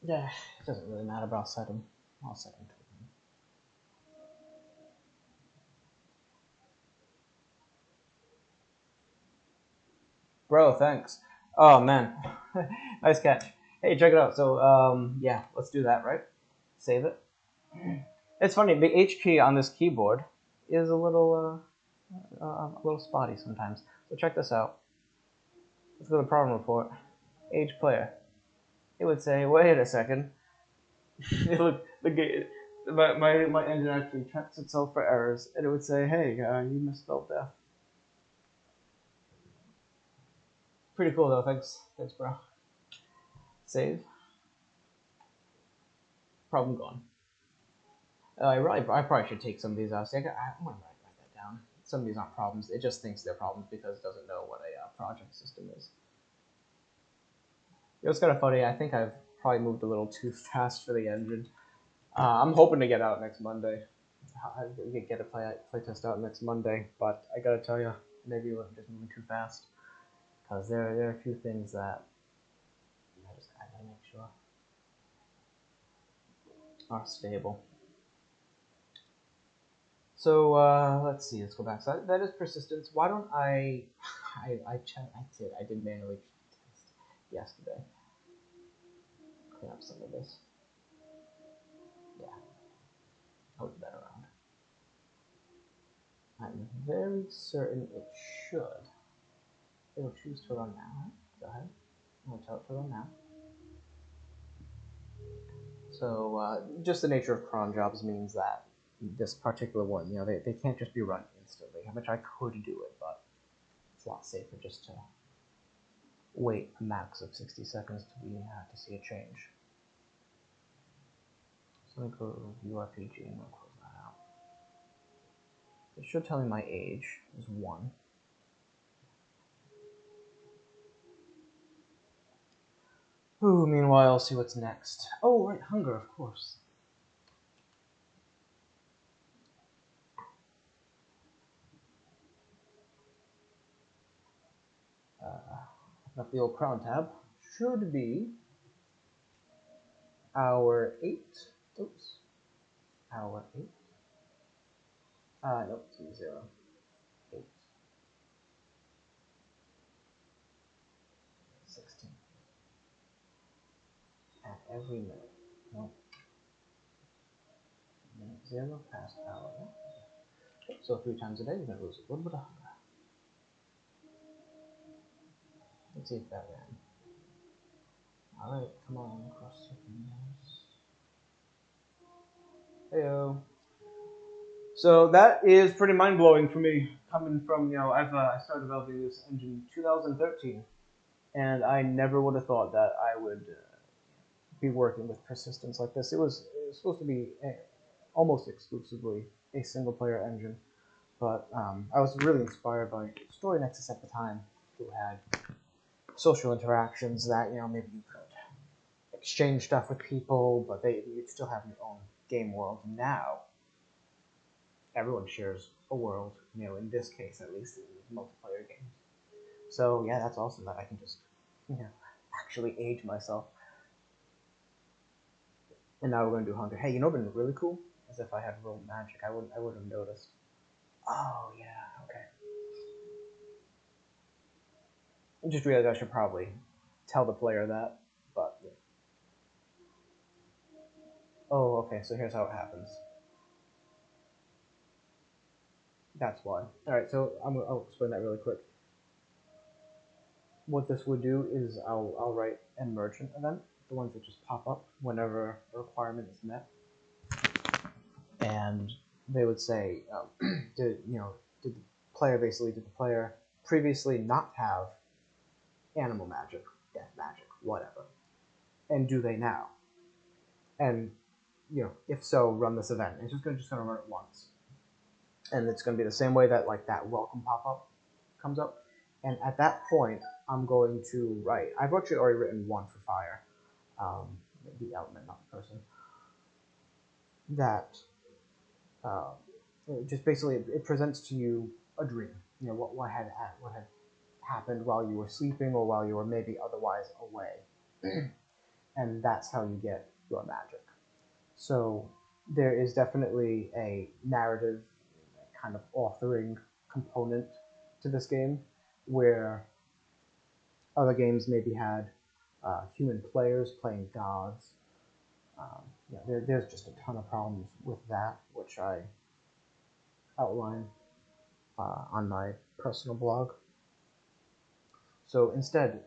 Yeah, it doesn't really matter, but I'll set him. I'll set him to him. Bro, thanks. Oh man, nice catch. Hey, check it out. So yeah, let's do that, right? Save it. It's funny. The H key on this keyboard is a little spotty sometimes. So check this out. Let's go to the problem report. Age player. It would say, wait a second. Look, my engine actually checks itself for errors, and it would say, hey, you misspelled death. Pretty cool though. Thanks, bro. Save. Problem gone. I probably should take some of these out. I'm gonna write that down. Some of these aren't problems. It just thinks they're problems because it doesn't know what a project system is. It was kind of funny. I think I've probably moved a little too fast for the engine. I'm hoping to get out next Monday. We could get a playtest out next Monday, but I gotta tell you, maybe we're just moving too fast because there are a few things that I gotta make sure are stable. So let's see. Let's go back. So that is persistence. Why don't I did manually test yesterday. Clean up some of this. Yeah, I'll do that around. I'm very certain it should. It'll choose to run now. Go ahead. I'll tell it to run now. So just the nature of cron jobs means that this particular one, they can't just be run instantly, which I could do it, but it's a lot safer just to wait a max of 60 seconds to see a change. So I'm going to go to URPG and we'll close that out. It should tell me my age is 1. Ooh, meanwhile, I'll see what's next. Oh, right, hunger, of course. Up the old crown tab should be our 8. Oops. Our 8. Nope, it's 0. 8. 16. At every minute. Nope. Minute 0 past hour. Okay, so 3 times a day, you're going to lose a little bit of hunger. Let's see if that ran. Alright, come on, cross your fingers. Heyo. So that is pretty mind-blowing for me, coming from, I started developing this engine in 2013, and I never would have thought that I would be working with persistence like this. It was supposed to be almost exclusively a single-player engine, but I was really inspired by Story Nexus at the time, who had social interactions that, maybe you could exchange stuff with people, but you'd still have your own game world. Now, everyone shares a world, in this case at least, in multiplayer games. So yeah, that's awesome that I can just, actually age myself. And now we're going to do hunger. Hey, you know what's been really cool? As if I had real magic, I wouldn't have noticed. Oh yeah, okay. I just realized I should probably tell the player that, but yeah. Oh, okay, so here's how it happens. That's why. Alright, so I'll explain that really quick. What this would do is I'll write an merchant event, the ones that just pop up whenever a requirement is met, and they would say, did the player previously not have animal magic, death magic, whatever, and do they now? And if so, run this event. It's just gonna run it once, and it's gonna be the same way that that welcome pop up comes up. And at that point, I'm going to write. I've actually already written one for fire, the element, not the person. That just basically it presents to you a dream. What had happened while you were sleeping or while you were maybe otherwise away, and that's how you get your magic. So there is definitely a narrative kind of authoring component to this game, where other games maybe had human players playing gods. There's just a ton of problems with that, which I outline on my personal blog. So instead,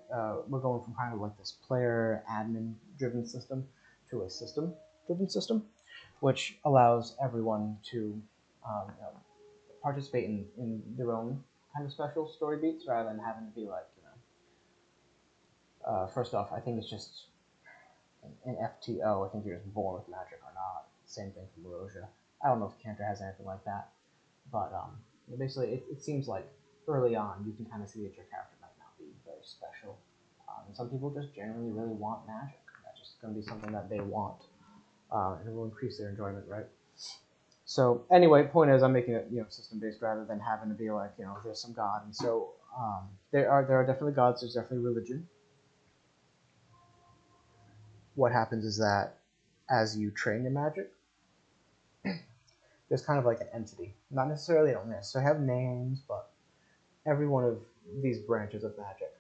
we're going from kind of like this player admin-driven system to a system-driven system, which allows everyone to participate in their own kind of special story beats rather than having to be like, first off, I think it's just an FTO. I think you're just born with magic or not. Same thing for Morosia. I don't know if Cantor has anything like that, but basically it seems like early on you can kind of see that your character might not be very special. And some people just generally really want magic. That's just going to be something that they want, and it will increase their enjoyment, right? So anyway, point is I'm making it system based rather than having to be like there's some god. And so there are definitely gods. There's definitely religion. What happens is that as you train your magic, there's kind of like an entity. Not necessarily, they don't necessarily have names, but every one of these branches of magic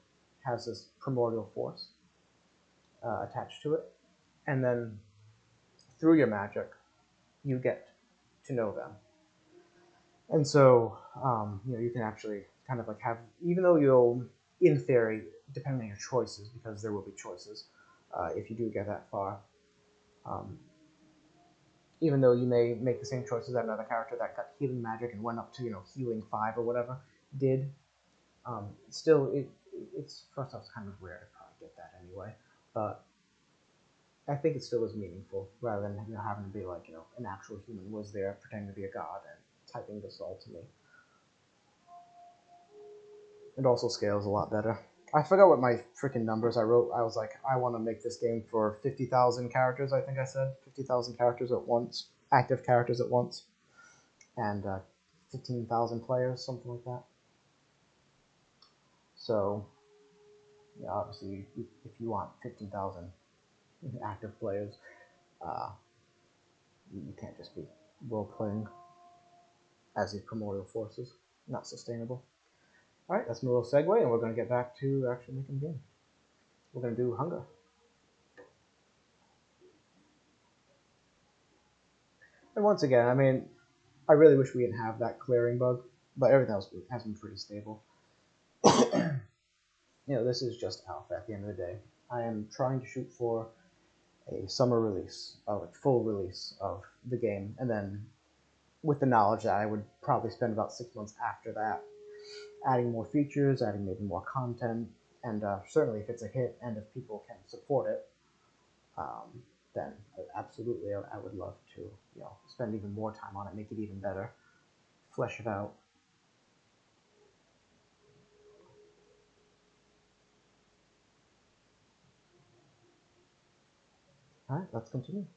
has this primordial force attached to it. And then through your magic, you get to know them. And so, you can actually kind of like have, even though you'll, in theory, depending on your choices, because there will be choices, if you do get that far, even though you may make the same choices that another character that got healing magic and went up to healing 5 or whatever did, still it's first off, it's kind of rare to probably get that anyway, but I think it still is meaningful rather than having to be like an actual human was there pretending to be a god and typing this all to me. It also scales a lot better. I forgot what my freaking numbers I wrote. I was like, I want to make this game for 50,000 characters, I think I said. 50,000 characters at once. Active characters at once. And 15,000 players, something like that. So, Yeah, obviously, if you want 15,000 active players, uh, you can't just be role playing as these primordial forces. Not sustainable. All right, that's my little segue, and we're going to get back to actually making the game. We're going to do hunger. And once again, I mean, I really wish we didn't have that clearing bug, but everything else has been pretty stable. This is just alpha at the end of the day. I am trying to shoot for a summer release, a full release of the game, and then with the knowledge that I would probably spend about 6 months after that adding more features, adding maybe more content, and certainly if it's a hit and if people can support it, then absolutely I would love to spend even more time on it, make it even better, flesh it out. All right, let's continue.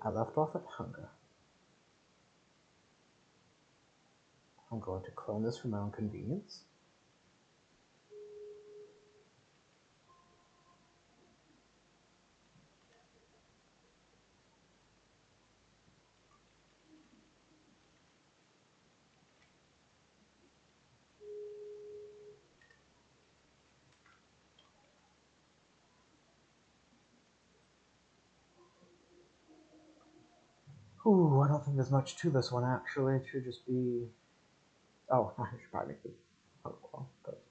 I left off at hunger. I'm going to clone this for my own convenience. Ooh, I don't think there's much to this one actually. It should just be. Oh, I should probably make the well, but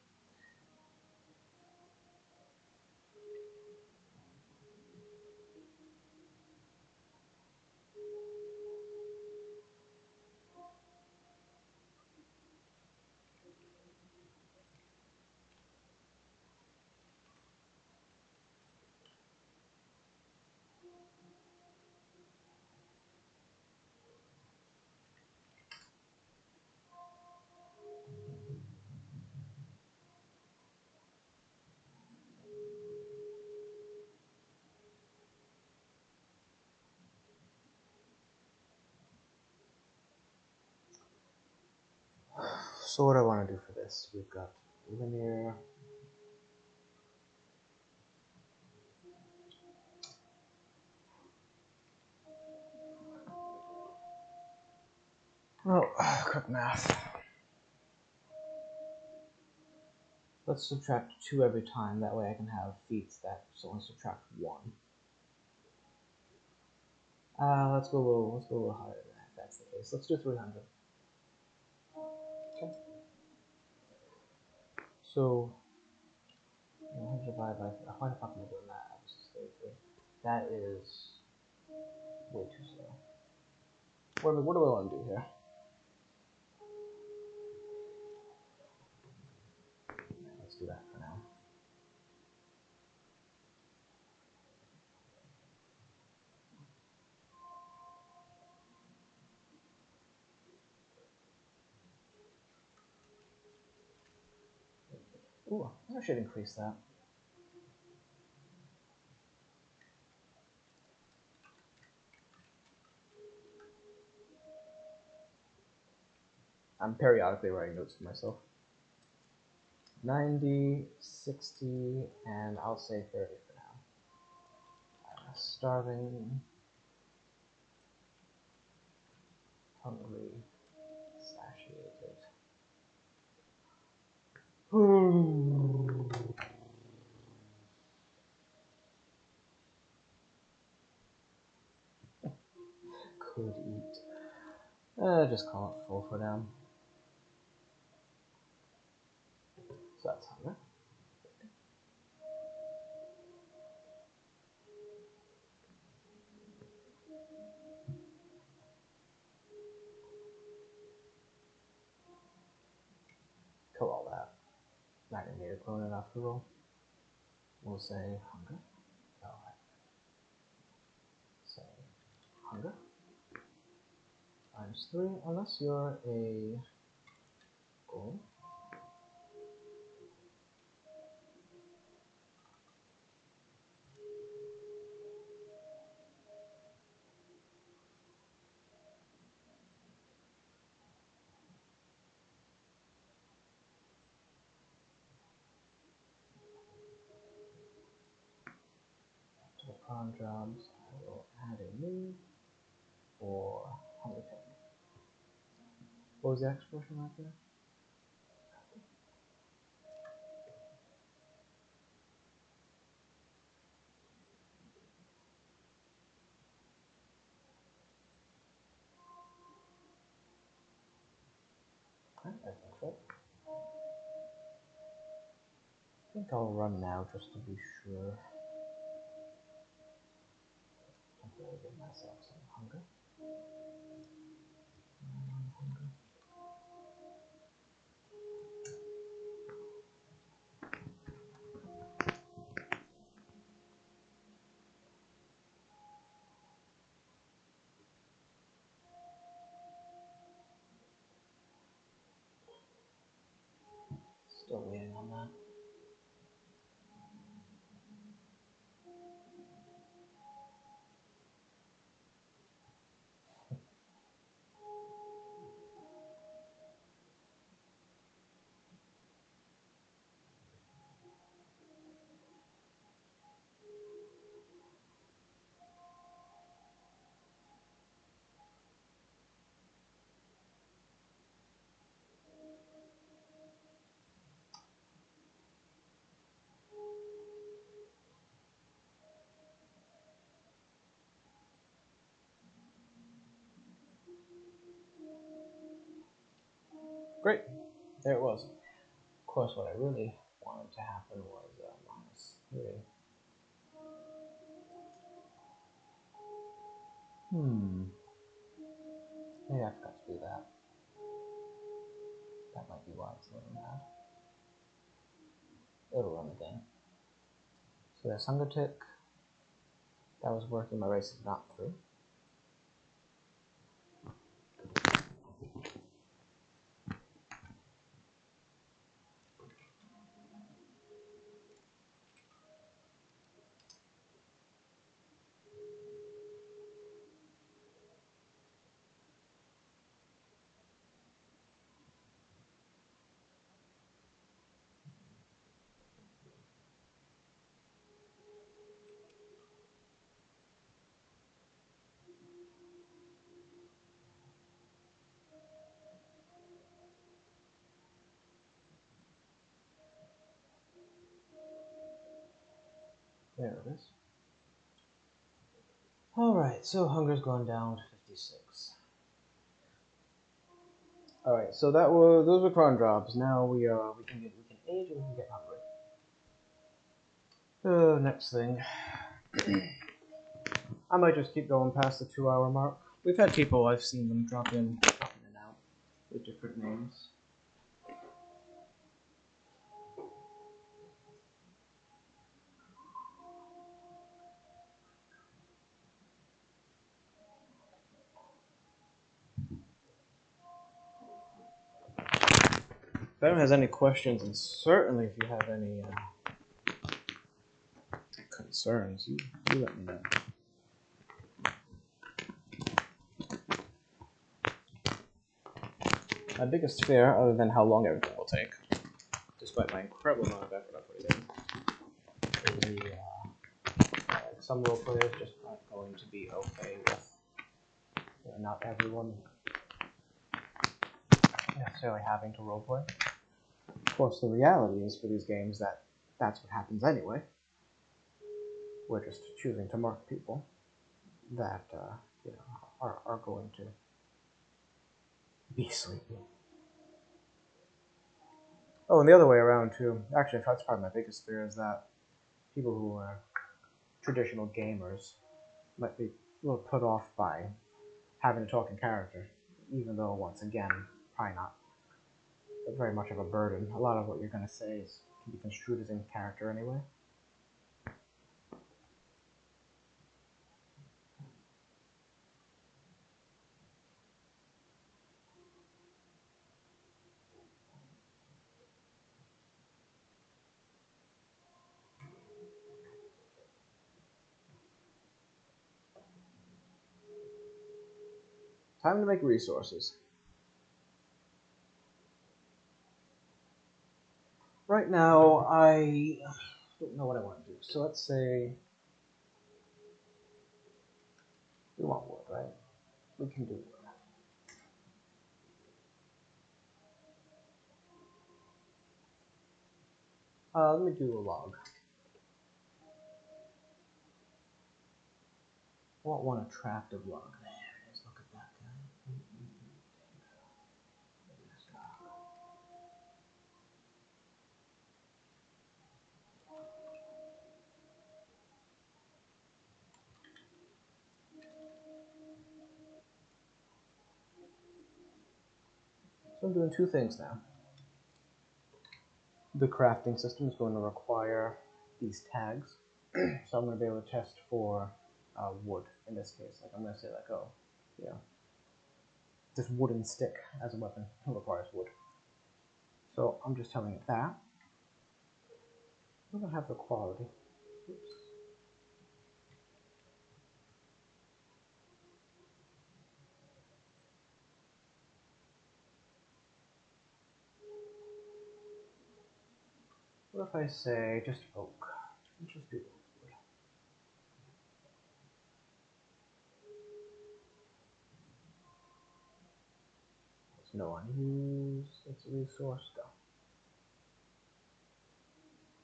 so what do I want to do for this? We've got linear. Oh, quick math. Let's subtract 2 every time. That way I can have feats that only subtract 1. Let's go a little higher than that. If that's the case. Let's do 300. Okay. So 100 divided by why the fuck am I doing that? I was just that is way too slow. What do I want to do here? Let's do that for now. Ooh, I should increase that. I'm periodically writing notes for myself. 90, 60, and I'll say 30 for now. Starving, hungry, satiated. Could eat. Just call it full for now. So that's hunger. Kill all that. Not gonna need a clone it after all. We'll say hunger. Oh, say hunger. -3, unless you're a goal. cron jobs, I will add a new for Hunger Tech. What was the expression right there? I think so. I think I'll run now just to be sure. I'll give myself some hunger. Hunger. Still waiting on that. Great. There it was. Of course, what I really wanted to happen was -3. Maybe I forgot to do that. That might be why it's a little mad. It'll run again. So there's Hunger Tick. That was working. My race is not through. There it is. Alright, so hunger's gone down to 56. Alright, so those were cron jobs. Now we can age and we can get hungry. Next thing. I might just keep going past the 2-hour mark. We've had people, I've seen them drop in and out with different names. If anyone has any questions, and certainly if you have any concerns, you let me know. My biggest fear, other than how long everything will take, despite my incredible amount of effort I put in, is some role players just aren't going to be okay with not everyone necessarily having to roleplay. Of course, the reality is for these games that that's what happens anyway. We're just choosing to mark people that are going to be sleepy. Oh, and the other way around too. Actually, that's probably my biggest fear is that people who are traditional gamers might be a little put off by having to talk in character, even though, once again, probably not very much of a burden. A lot of what you're going to say can be construed as in character anyway. Time to make resources. Right now, I don't know what I want to do. So let's say We want wood, right? We can do wood. Let me do a log. I want one attractive log. There it is. Look at that guy. So I'm doing two things now. The crafting system is going to require these tags. So I'm going to be able to test for wood in this case. Like I'm going to say like, oh, yeah, this wooden stick as a weapon requires wood. So I'm just telling it that. I'm going to have the quality. Oops. What if I say just oak? Let's just do oak wood. It's no unused. It's a resource stuff.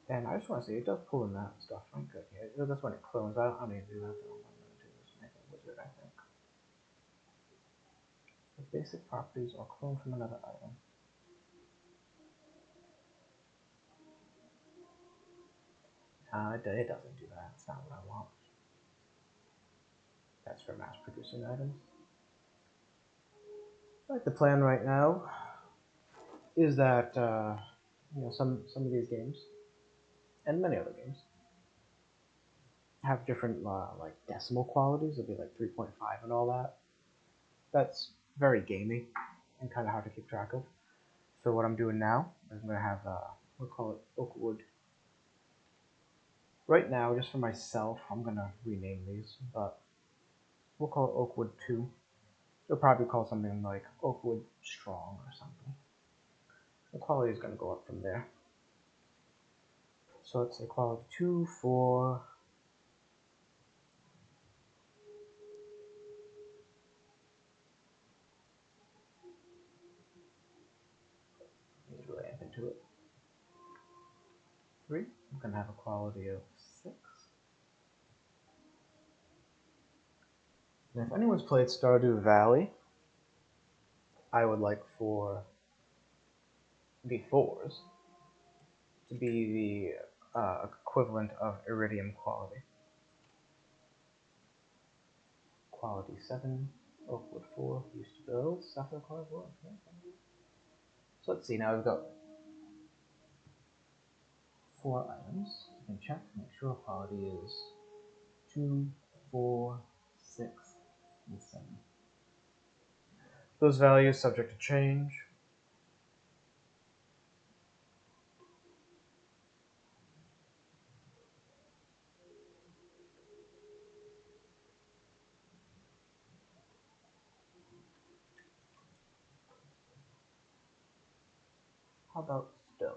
And I just want to see, it does pull in that stuff. I'm good. Yeah, that's when it clones. I don't need to do that. I'm going to do this make a wizard, I think. The basic properties are cloned from another item. It doesn't do that. That's not what I want. That's for mass producing items. Like the plan right now is that some of these games and many other games have different like decimal qualities. It'll be like 3.5 and all that. That's very gamey and kind of hard to keep track of. So what I'm doing now is I'm gonna have we'll call it oak wood. Right now, just for myself, I'm gonna rename these, but we'll call it Oakwood 2. It'll probably call something like Oakwood Strong or something. The quality is gonna go up from there. So let's say quality 2 for let's really amp into it. 3. I'm gonna have a quality of 6. And if anyone's played Stardew Valley, I would like for the 4s to be the equivalent of Iridium quality. Quality 7, Oakwood 4, used to build, Sapphire quality 4. Okay. So let's see, now we've got 4 items. You can check, make sure quality is 2, 4, 6, and 7. Those values subject to change. How about stone?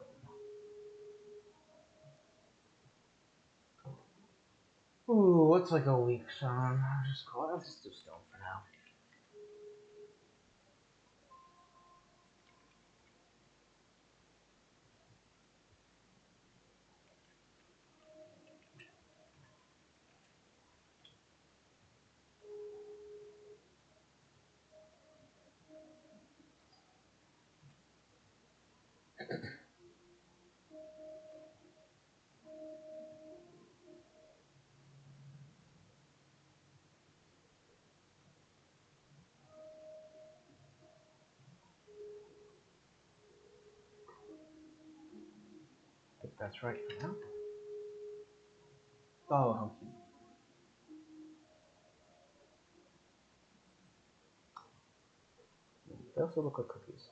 Ooh, what's like a weak stone? Let's just do stone for now. I think that's right for now. Oh, how cute. They also look like cookies.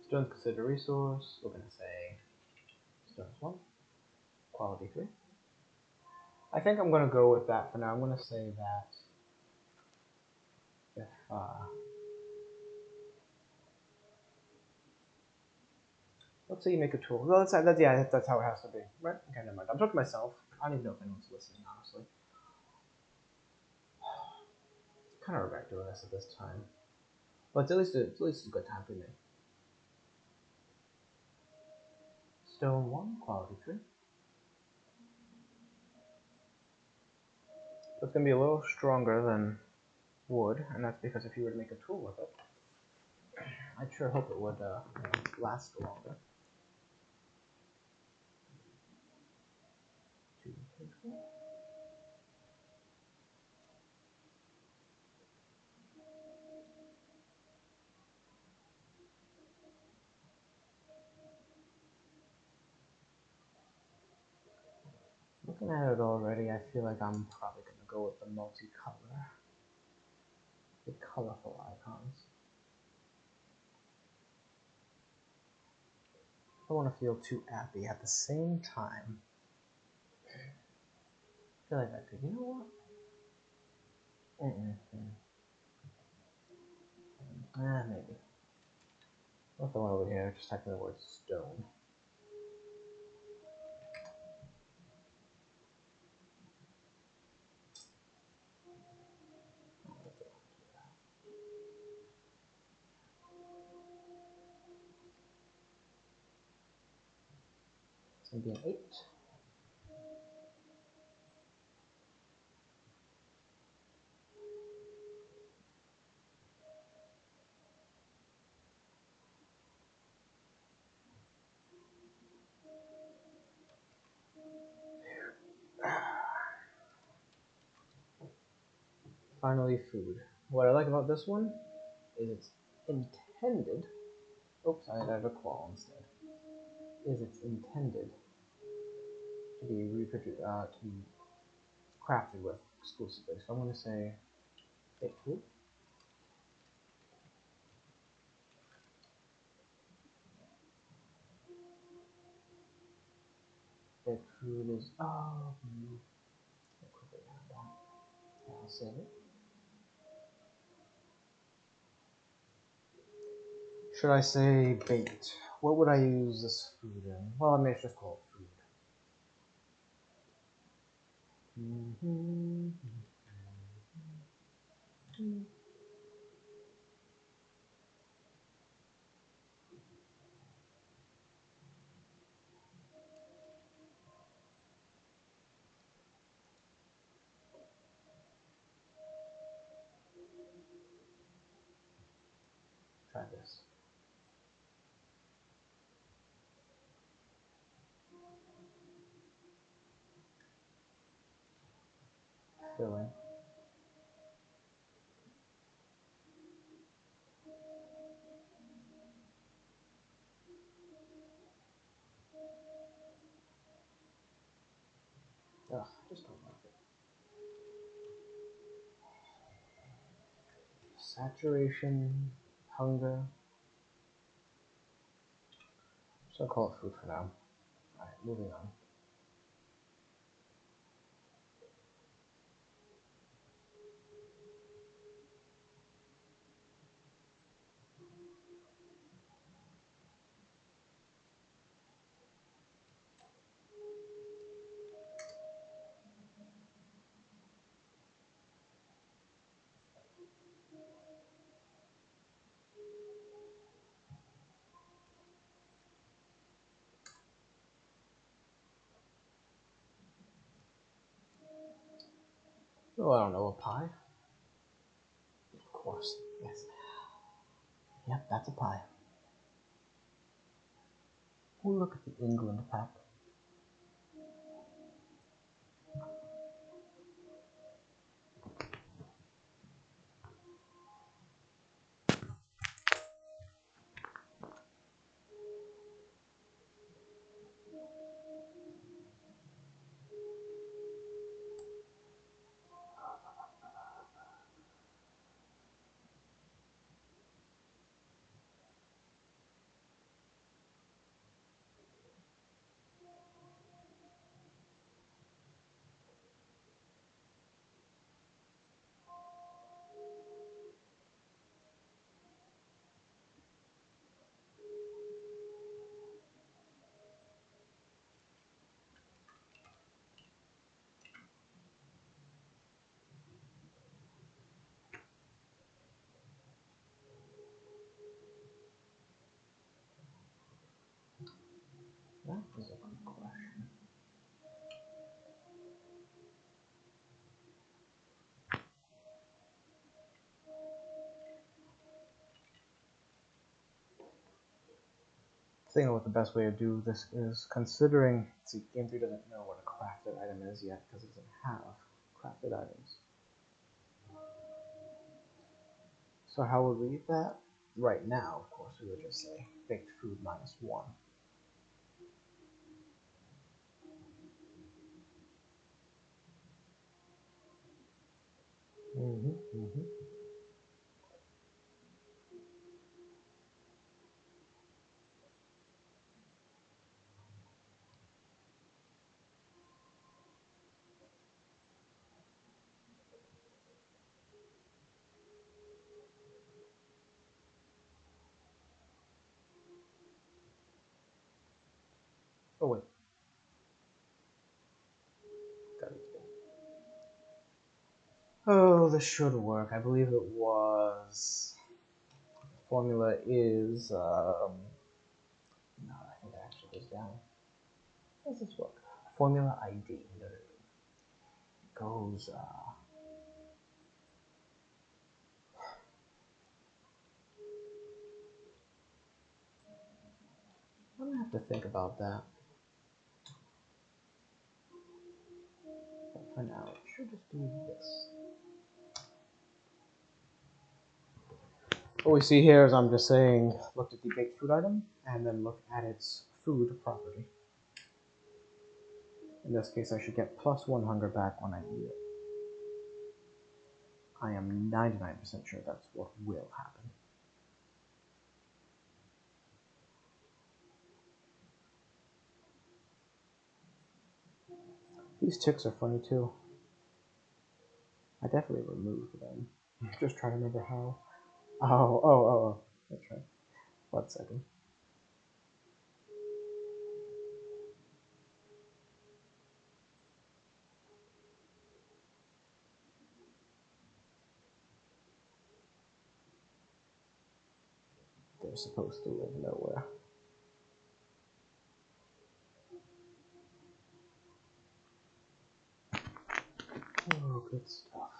Stone's considered a resource. We're going to say stone's 1, quality 3. I think I'm going to go with that for now. I'm going to say that if let's say you make a tool. Well, that's how it has to be, right? Okay, never mind. I'm talking to myself. I don't even know if anyone's listening, honestly. Kind of regret doing this at this time, but it's at least a good time for me. Stone 1, quality 3. So it's going to be a little stronger than wood, and that's because if you were to make a tool with it, I sure hope it would last longer. 2, 3, 4. Looking at it already, I feel like I'm probably going to go with the multicolor, the colorful icons. I don't want to feel too happy at the same time. I feel like I could, you know what? Maybe. What's the one over here? Just type in the word stone. It's going to be an 8. Finally, food. What I like about this one is it's intended. Oops, I added a qual instead. Is it's intended to be to be crafted with exclusively. So I'm going to say baked food. Baked food is I'll quickly add that. I'll save it. Should I say baked? What would I use this food in? Well, I may just call it food. Try this. Filling. Ugh, I just don't like it. Saturation, hunger. So I'll call it food for now. Alright, moving on. Oh, I don't know, a pie? Of course, yes. Yep, that's a pie. Oh, look at the England pack. Thinking what the best way to do this is, considering, see, Game 3 doesn't know what a crafted item is yet because it doesn't have crafted items. So how would we eat that? Right now, of course, we would just say baked food -1. Mm-hmm. Oh wait, gotta be. Oh, this should work. I believe it was. The formula is. No, I think it actually goes down. How does this work? Formula ID. No, no, no. It goes. I'm gonna have to think about that. But for now, it should just be this. What we see here is I'm just saying, look at the baked food item, and then look at its food property. In this case, I should get +1 hunger back when I eat it. I am 99% sure that's what will happen. These ticks are funny too. I definitely removed them. I'm just trying to remember how. Oh. That's right. 1 second. They're supposed to live nowhere. Oh, good stuff.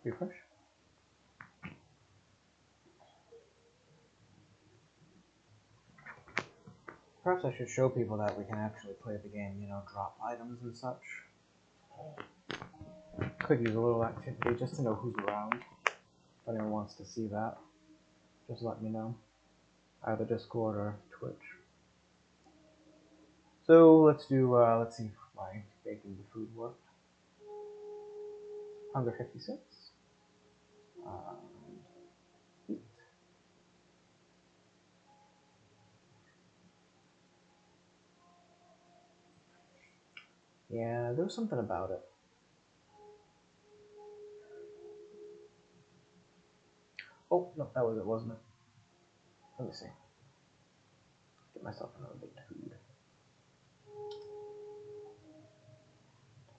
Refresh. Perhaps I should show people that we can actually play the game, drop items and such. Could use a little activity just to know who's around. If anyone wants to see that, just let me know. Either Discord or Twitch. So let's do, let's see if my baking the food worked. Hunger 56. Eat. Yeah, there was something about it. Oh, no, that was it, wasn't it? Let me see. Get myself another baked food.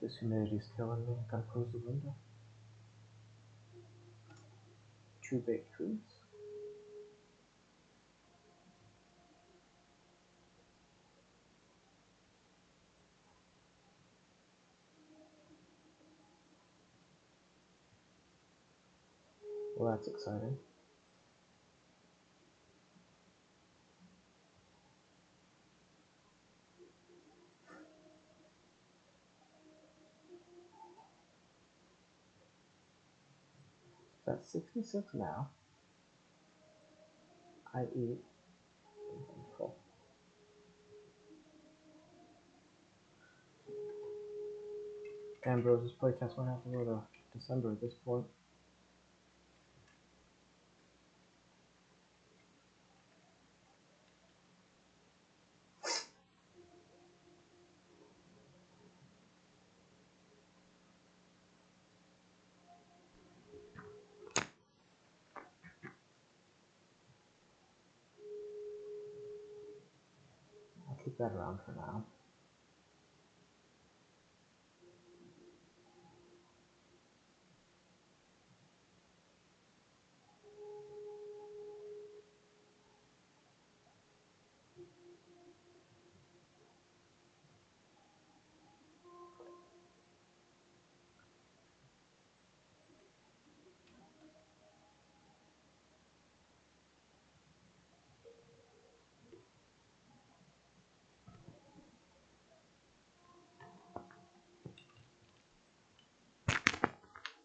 This humidity's killing me. Gotta close the window. 2 baked foods. Well, that's exciting. That's 66 now. I eat. Full. Ambrose's playtest might have to go to December at this point. I'll keep that around for now.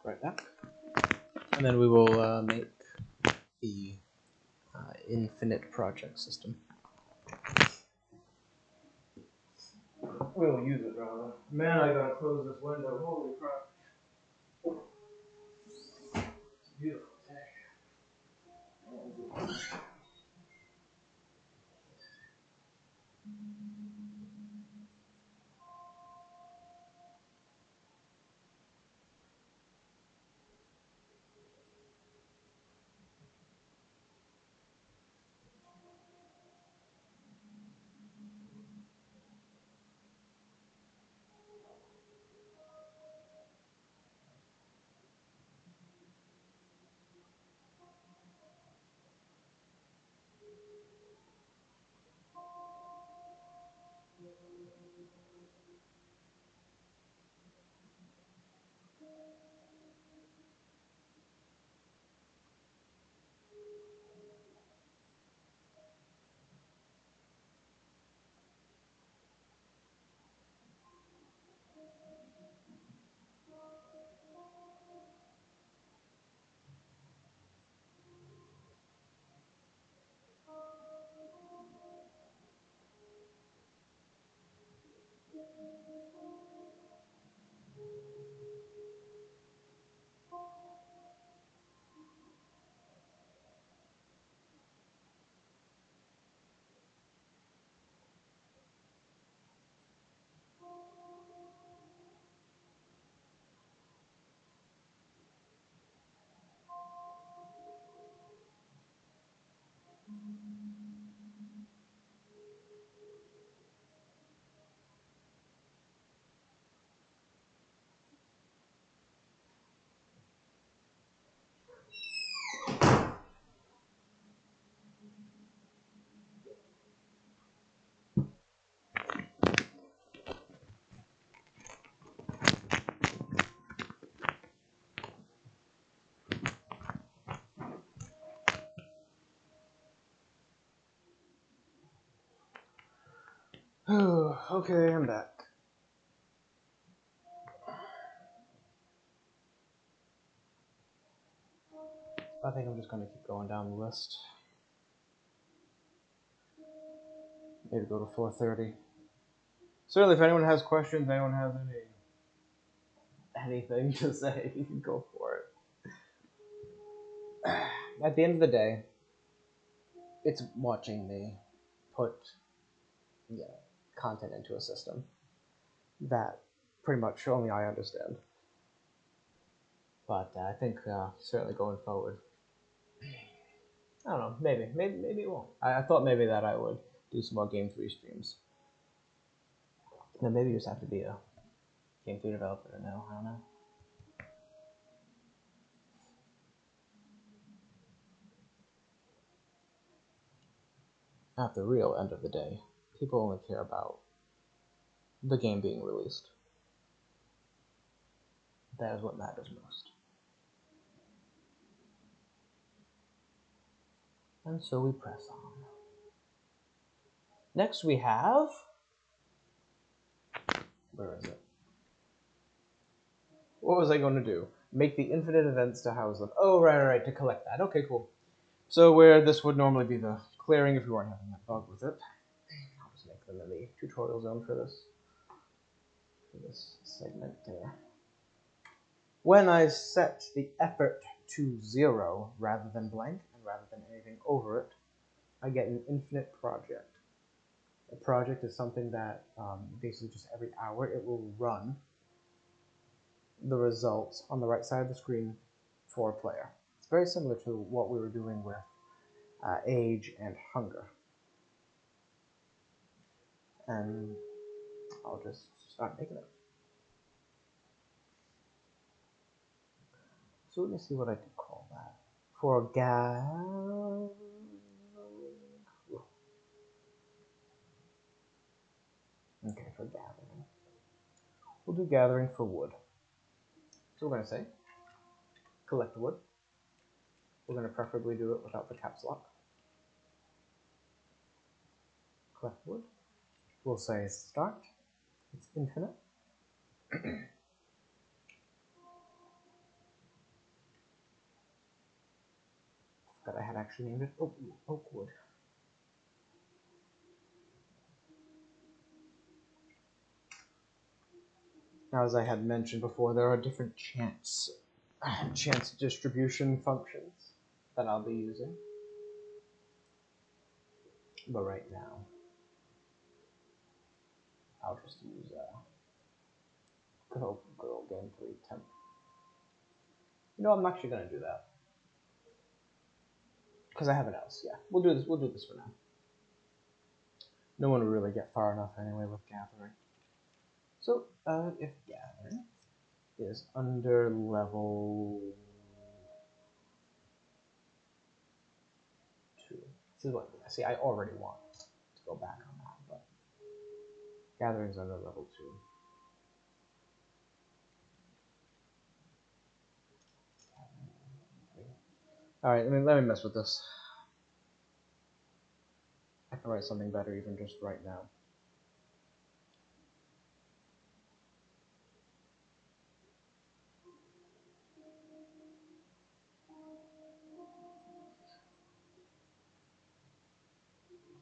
right back. And then we will make the infinite project system. We'll use it rather. Man, I gotta close this window. Holy crap. It's a beautiful day. Okay, I'm back. I think I'm just gonna keep going down the list. Maybe go to 4:30. Certainly, if anyone has questions, anyone has anything to say, you can go for it. At the end of the day, it's watching me put content into a system that pretty much only I understand. But I think certainly going forward, I don't know, maybe it won't. I thought maybe that I would do some more Game 3 streams. Then maybe you just have to be a Game 3 developer now, I don't know. At the real end of the day, people only care about the game being released. That is what matters most. And so we press on. Next we have... Where is it? What was I going to do? Make the infinite events to house them. Oh, right, to collect that. Okay, cool. So where this would normally be the clearing if we weren't having that bug with it. I'll just make them in the tutorial zone for this segment there. When I set the effort to 0 rather than blank, and rather than anything over it, I get an infinite project. A project is something that basically just every hour it will run the results on the right side of the screen for a player. It's very similar to what we were doing with age and hunger. And I'll just start making it. So let me see what I could call that. For Okay, for gathering. We'll do gathering for wood. So we're going to say collect wood. We're going to preferably do it without the caps lock. Collect wood. We'll say start. It's infinite. That I had actually named it Oakwood. Now, as I had mentioned before, there are different chance distribution functions that I'll be using. But right now, I'll just use good old game 3 temp. You know, I'm actually gonna do that because I have an else. Yeah, we'll do this. We'll do this for now. No one will really get far enough anyway with gathering. So, if gathering is under level 2, this is what. See, I already want to go back on that, but gathering's under level 2. Alright, let me mess with this. I can write something better even just right now.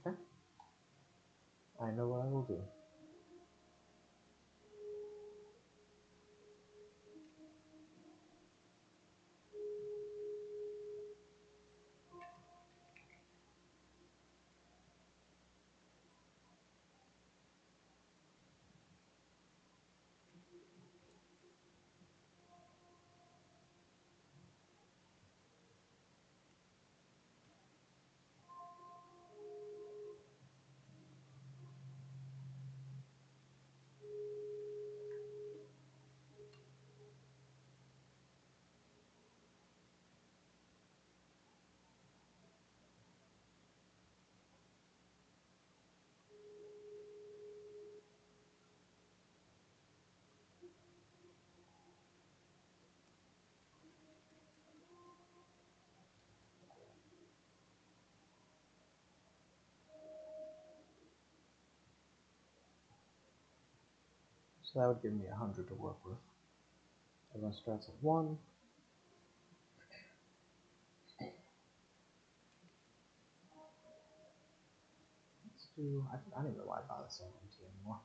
Okay. I know what I will do. So that would give me 100 to work with. Everyone starts at 1. Let's do. I don't even know why I bother saying MT anymore.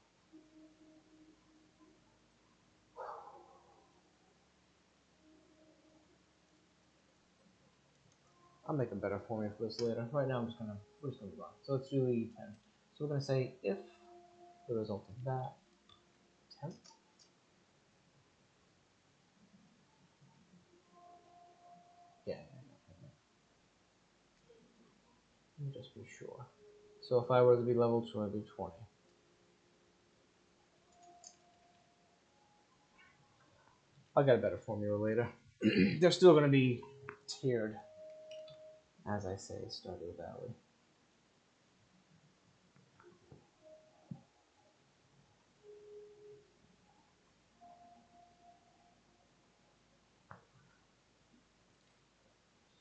I'll make a better formula for this later. Right now, we're just gonna run. So let's do E10. So we're gonna say if the result of that temp. Yeah. Let me just be sure. So if I were to be level 2, I'd be 20. I'll get a better formula later. They're still gonna be tiered, as I say, Stardew Valley.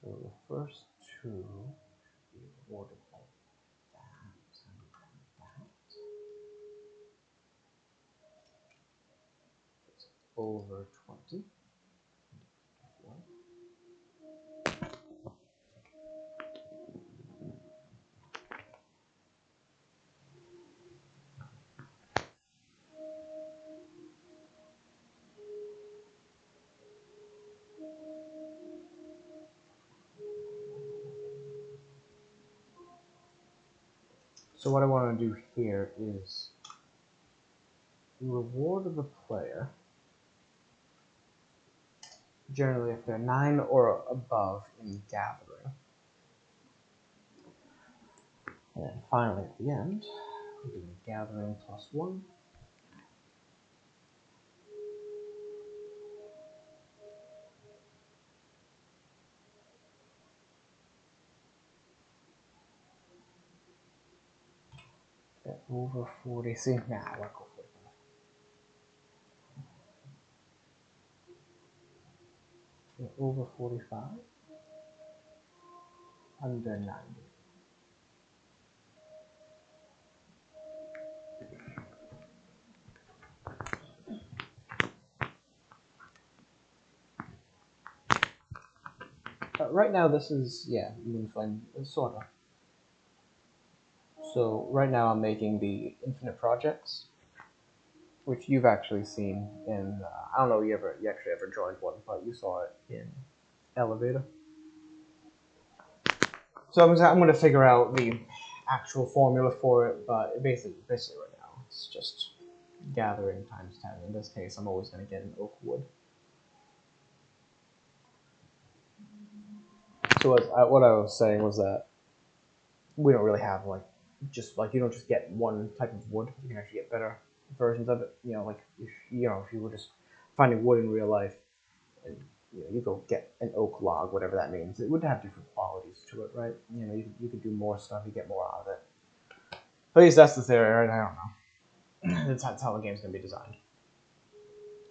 So the first 2 should be rewarded like that and that. It's over 20. So what I want to do here is reward the player, generally if they're 9 or above in gathering. And then finally at the end, we're doing gathering plus 1. Get over 40. See, nah, I want to go 45. Get over 45. Under 90. right now this is, yeah, Moonflame, sort of. So right now I'm making the infinite projects, which you've actually seen in. I don't know you actually ever joined one, but you saw it in Elevator. So I'm going to figure out the actual formula for it, but basically right now it's just gathering times 10. In this case, I'm always going to get an oak wood. So what I was saying was that we don't really have you don't just get one type of wood. You can actually get better versions of it. If you were just finding wood in real life, and you go get an oak log, whatever that means, it would have different qualities to it, right? You could do more stuff, you get more out of it. At least that's the theory, right? I don't know. That's how the game's gonna be designed.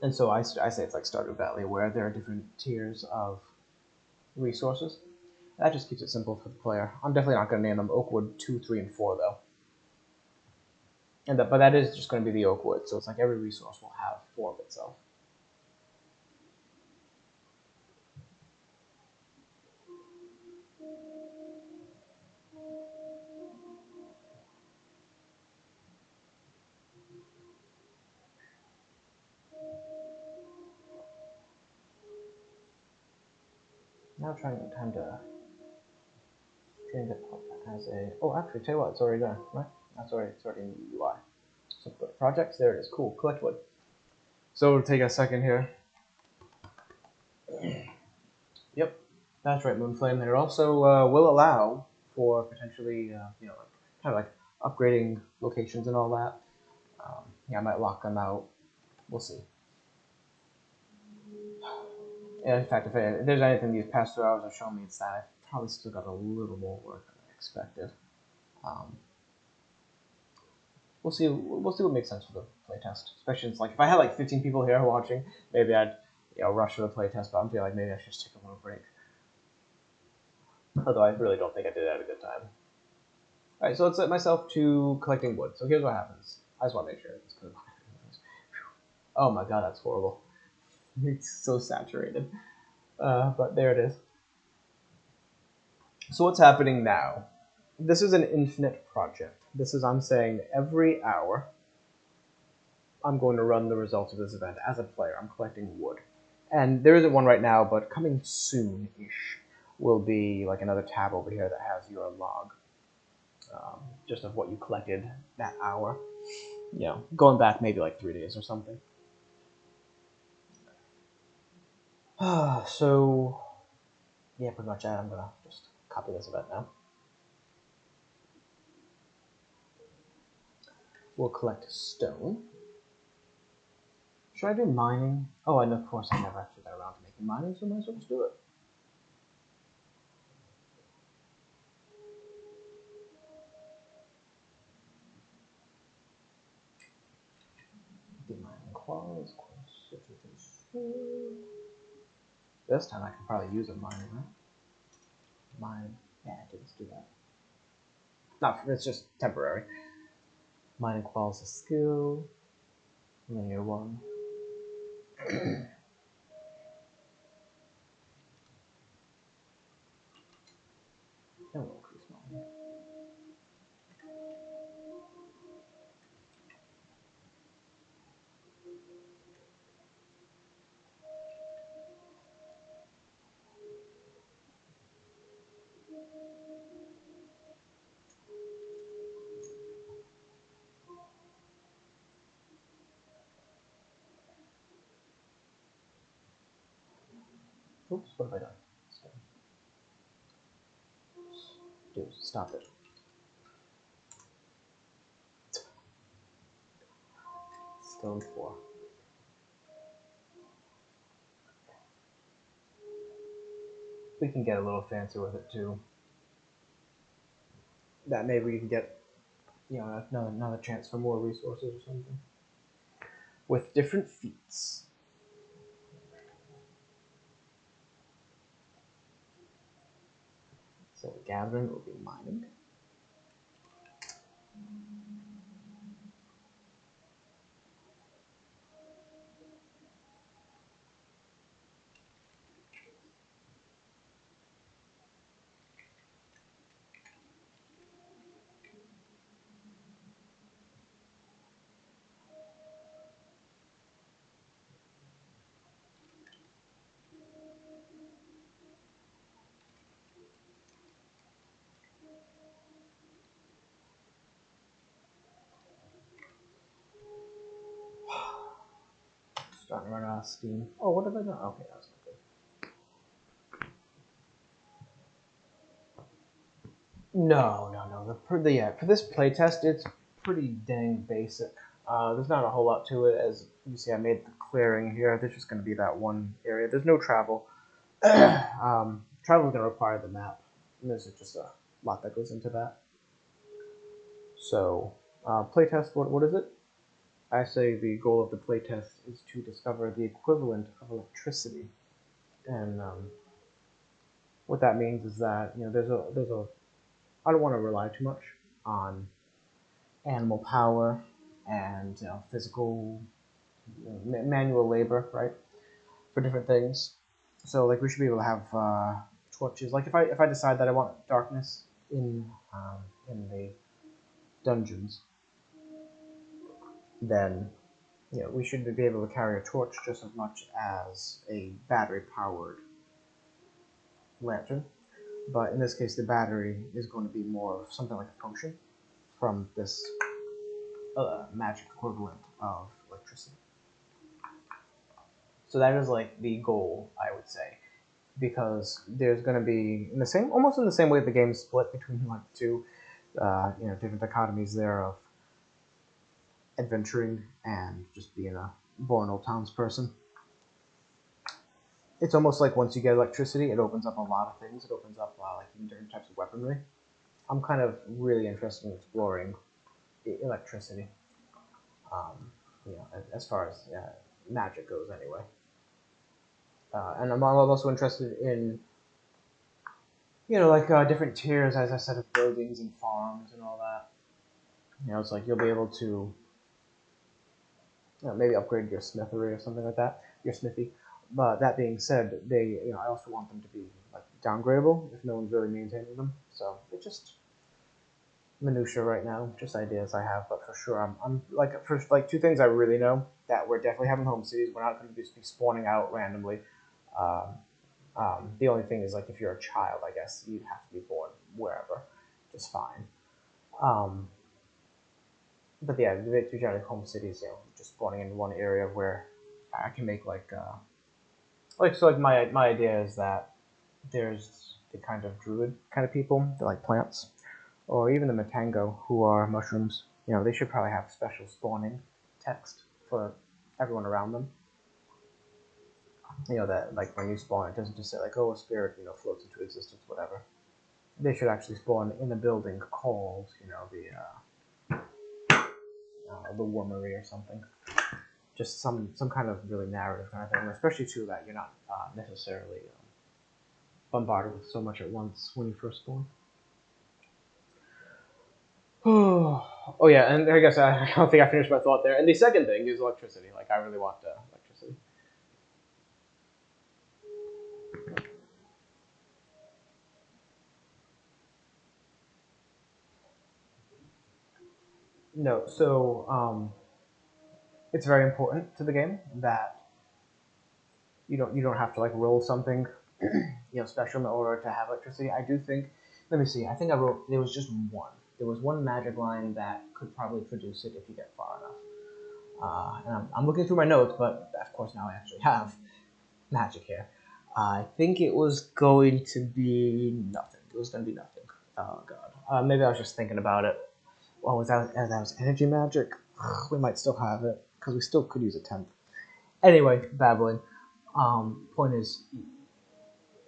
And so I say it's like Stardew Valley, where there are different tiers of resources. That just keeps it simple for the player. I'm definitely not going to name them Oakwood 2, 3, and 4, though. But that is just going to be the Oakwood, so it's like every resource will have 4 of itself. Now trying time to train it up as a. Oh, actually, tell you what, it's already done, right? It's already in the UI. So projects, there it is. Cool. Collect wood. So it'll take a second here. Yep, that's right, Moonflame. And it also will allow for potentially, kind of like upgrading locations and all that. Yeah, I might lock them out. We'll see. Yeah, in fact, if there's anything these past 2 hours have shown me, it's that I've probably still got a little more work than I expected. We'll see. We'll see what makes sense for the playtest. Especially, it's like if I had like 15 people here watching, maybe I'd rush for the playtest. But I'm feeling like maybe I should just take a little break. Although I really don't think I did have a good time. All right, so let's set myself to collecting wood. So here's what happens. I just want to make sure it's good. Oh my god, that's horrible. It's so saturated. But there it is. So what's happening now? This is an infinite project. I'm saying every hour I'm going to run the results of this event as a player. I'm collecting wood. And there isn't one right now, but coming soon-ish will be like another tab over here that has your log. Just of what you collected that hour. Going back maybe like 3 days or something. So, yeah, pretty much that. I'm going to just copy this event now. We'll collect stone. Should I do mining? Oh, and of course I never actually got around to making mining, so I might as well just do it. The mining quals. This time I can probably use a mining, right? Mine. Yeah, let's do that. Not, it's just temporary. Mining quals a skill. Linear 1. And we'll increase mining. Oops, what have I done? Dude, stop it. Stone 4. We can get a little fancy with it too. That maybe we can get, another chance for more resources or something. With different feats. So gathering will be mining. starting to run out of steam. Oh, what have I done? Okay, that's not good. No. For this playtest, it's pretty dang basic. There's not a whole lot to it. As you see, I made the clearing here. There's just going to be that one area. There's no travel. Travel is going to require the map. And there's just a lot that goes into that. So, playtest, what is it? I say the goal of the playtest is to discover the equivalent of electricity. And what that means is that, there's a I don't want to rely too much on animal power and physical manual labor, right, for different things. So like we should be able to have torches. Like if I decide that I want darkness in the dungeons, then we should be able to carry a torch just as much as a battery powered lantern. But in this case, the battery is going to be more of something like a potion from this magic equivalent of electricity. So that is like the goal, I would say, because there's going to be almost in the same way the game's split between like two, different dichotomies there of adventuring and just being a boring old townsperson. It's almost like once you get electricity, it opens up a lot of things. It opens up like even different types of weaponry. I'm kind of really interested in exploring electricity. As far as magic goes, anyway. And I'm also interested in, different tiers, as I said, of buildings and farms and all that. It's like you'll be able to maybe upgrade your smithery or something like that, your smithy. But that being said, I also want them to be like downgradable if no one's really maintaining them. So it's just minutia right now, just ideas I have. But for sure, I'm like for like two things I really know that we're definitely having home cities. We're not going to just be spawning out randomly. The only thing is like if you're a child, I guess you'd have to be born wherever, just fine. But yeah, the two generally home cities, just spawning in one area where I can make my idea is that there's the kind of druid kind of people, they're like plants, or even the Matango who are mushrooms. They should probably have special spawning text for everyone around them. That like when you spawn, it doesn't just say like, oh, a spirit, floats into existence, whatever. They should actually spawn in a building called, the Wormery or something. Just some kind of really narrative kind of thing, especially too that you're not necessarily bombarded with so much at once when you first spawn. Oh yeah, and I guess I don't think I finished my thought there. And the second thing is electricity. Like I really want electricity. No, so it's very important to the game that you don't have to like roll something special in order to have electricity. I do think. Let me see. I think I wrote there was just one. There was one magic line that could probably produce it if you get far enough. And I'm looking through my notes, but of course now I actually have magic here. I think it was going to be nothing. It was going to be nothing. Oh god. Maybe I was just thinking about it. Well, that was energy magic? We might still have it because we still could use a 10th. Anyway, babbling. Point is,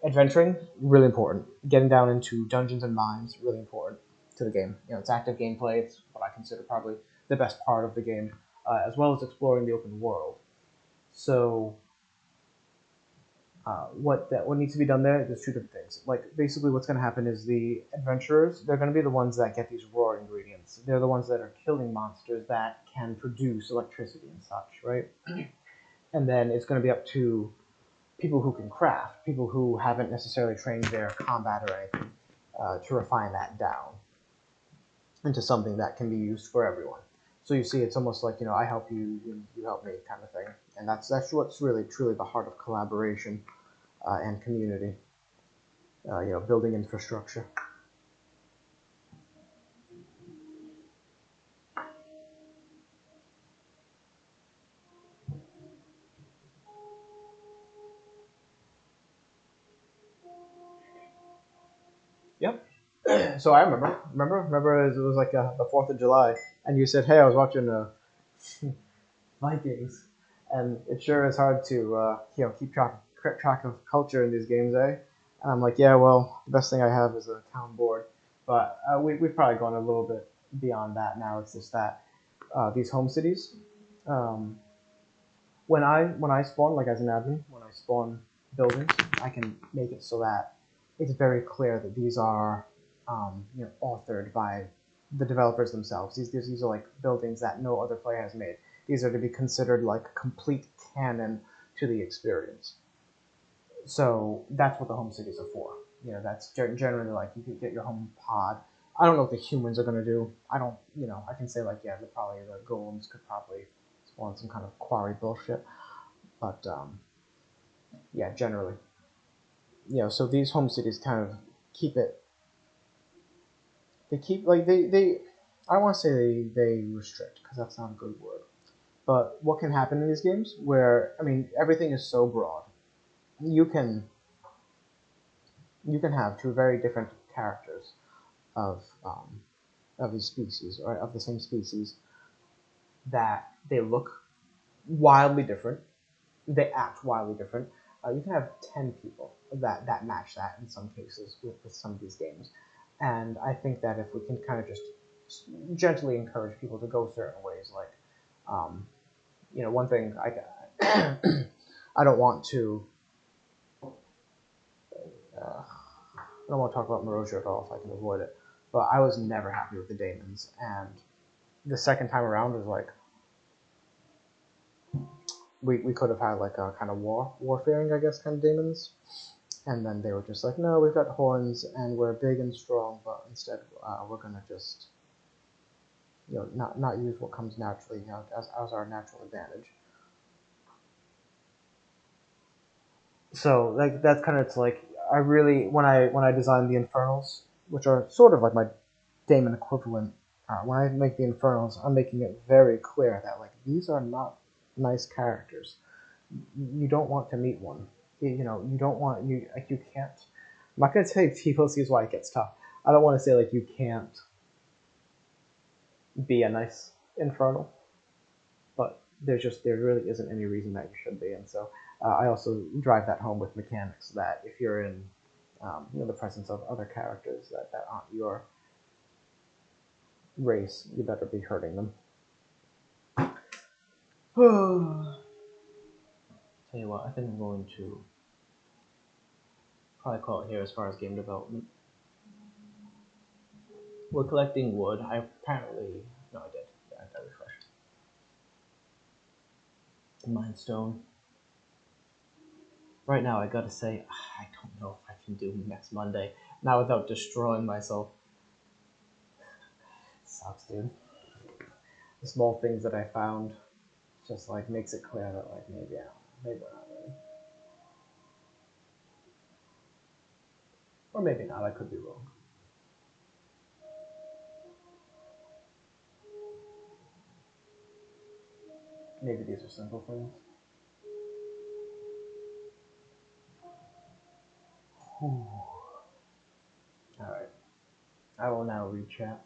adventuring really important. Getting down into dungeons and mines really important to the game. It's active gameplay. It's what I consider probably the best part of the game, as well as exploring the open world. So what needs to be done there? There's two different things. Like basically, what's going to happen is the adventurers, they're going to be the ones that get these raw ingredients. They're the ones that are killing monsters that can produce electricity and such, right? And then it's going to be up to people who can craft, people who haven't necessarily trained their combat or anything, to refine that down into something that can be used for everyone. So you see, it's almost like I help you, you help me, kind of thing, and that's what's really truly the heart of collaboration and community. Building infrastructure. Yep. So I remember it was like the 4th of July, and you said, "Hey, I was watching Vikings," and it sure is hard to keep track of culture in these games, eh? And I'm like, yeah, well, the best thing I have is a town board, but we've probably gone a little bit beyond that now. It's just that these home cities, um, when I spawn, like as an admin, when I spawn buildings, I can make it so that it's very clear that these are authored by the developers themselves. These are like buildings that no other player has made. These are to be considered like complete canon to the experience. So that's what the home cities are for. That's generally like you can get your home pod. I don't know what the humans are gonna do. I don't, I can say like, yeah, the golems could probably spawn some kind of quarry bullshit, but yeah, generally, so these home cities kind of keep it. They keep like they. I don't want to say they restrict because that's not a good word. But what can happen in these games where I mean everything is so broad, you can you can have two very different characters of of these species or of the same species that they look wildly different, they act wildly different. You can have 10 people that match that in some cases with some of these games. And I think that if we can kind of just gently encourage people to go certain ways, like, one thing I don't want to, I don't want to talk about Marozia at all if I can avoid it, but I was never happy with the Daemons. And the second time around was like, we could have had like a kind of warfaring, I guess, kind of Daemons. And then they were just like, no, we've got horns and we're big and strong, but instead we're gonna just not use what comes naturally, as our natural advantage. So like that's kind of it's like I really when I design the Infernals, which are sort of like my Daemon equivalent. When I make the Infernals, I'm making it very clear that like these are not nice characters. You don't want to meet one. You don't want you like you can't. I'm not gonna say TLC is why it gets tough. I don't want to say like you can't be a nice infernal, but there really isn't any reason that you should be. And so I also drive that home with mechanics that if you're in the presence of other characters that aren't your race, you better be hurting them. Tell you what, I think I'm going to probably call it here as far as game development. We're collecting wood. I apparently no, I did. Yeah, I refreshed. Mindstone. Right now, I gotta say, I don't know if I can do next Monday. Not without destroying myself. Sucks, dude. The small things that I found just like makes it clear that like maybe we're not ready, or maybe not. I could be wrong. Maybe these are simple things. All right, I will now read chat.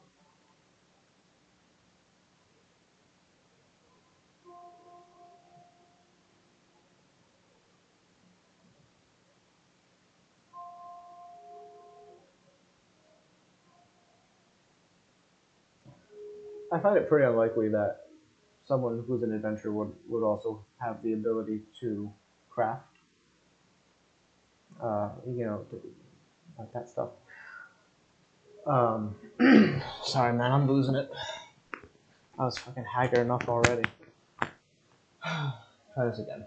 I find it pretty unlikely that someone who's an adventurer would also have the ability to craft, like that stuff. Um, sorry, man, I'm losing it. I was fucking haggard enough already. Try this again.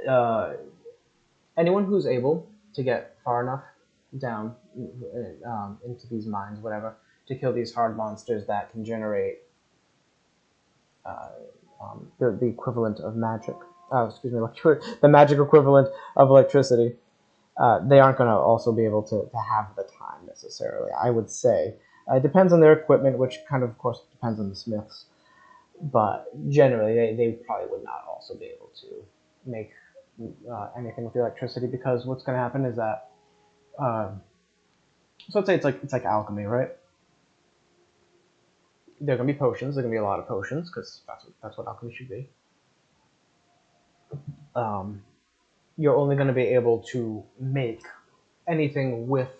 Uh, Anyone who's able to get far enough down into these mines, whatever, to kill these hard monsters that can generate uh, the equivalent of magic. Excuse me, the magic equivalent of electricity. They aren't going to also be able to have the time necessarily. I would say it depends on their equipment, which kind of course, depends on the smiths. But generally, they probably would not also be able to make anything with the electricity because what's going to happen is that uh, So let's say it's like alchemy, right? There are gonna be potions. There are gonna be a lot of potions because that's what alchemy should be. Um, you're only gonna be able to make anything with.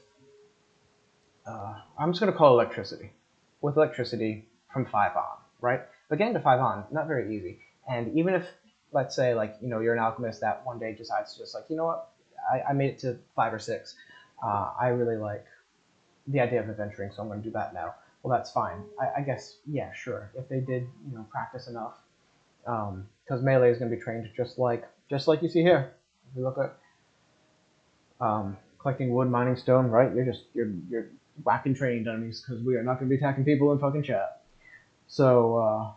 I'm just gonna call electricity. With electricity from 5 on, right? But getting to 5 on, not very easy. And even if, let's say, like you're an alchemist that one day decides to just like, what, I made it to 5 or 6. I really like the idea of adventuring, so I'm going to do that now. Well, that's fine. I guess, yeah, sure. If they did, practice enough, because melee is going to be trained just like you see here. If you look at collecting wood, mining stone, right? You're whacking trained enemies because we are not going to be attacking people in fucking chat. So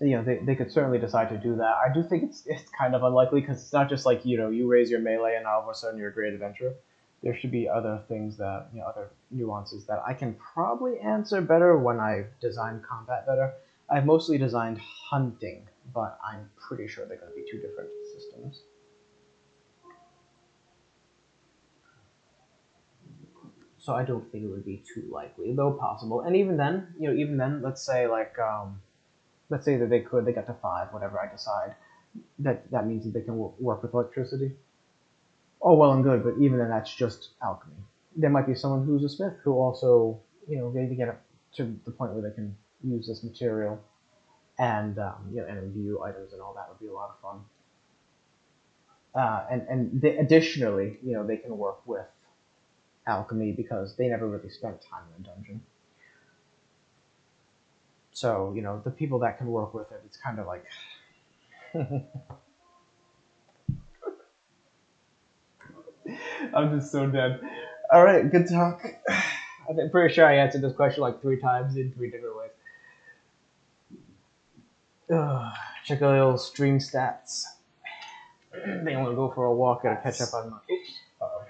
they could certainly decide to do that. I do think it's kind of unlikely because it's not just like you raise your melee and all of a sudden you're a great adventurer. There should be other things that other nuances that I can probably answer better when I've designed combat better. I've mostly designed hunting, but I'm pretty sure they're going to be two different systems. So I don't think it would be too likely, though possible. And even then, let's say that they got to 5, whatever I decide. That means that they can work with electricity. Oh, well and good, but even then, that's just alchemy. There might be someone who's a smith who also, they get up to the point where they can use this material and and imbue items and all that would be a lot of fun. Additionally, they can work with alchemy because they never really spent time in a dungeon. So the people that can work with it, it's kind of like. I'm just so dead. All right, good talk. I'm pretty sure I answered this question like 3 times in 3 different ways. Check out the old stream stats. They want to go for a walk. Gotta catch up on my. Oops. Uh-oh.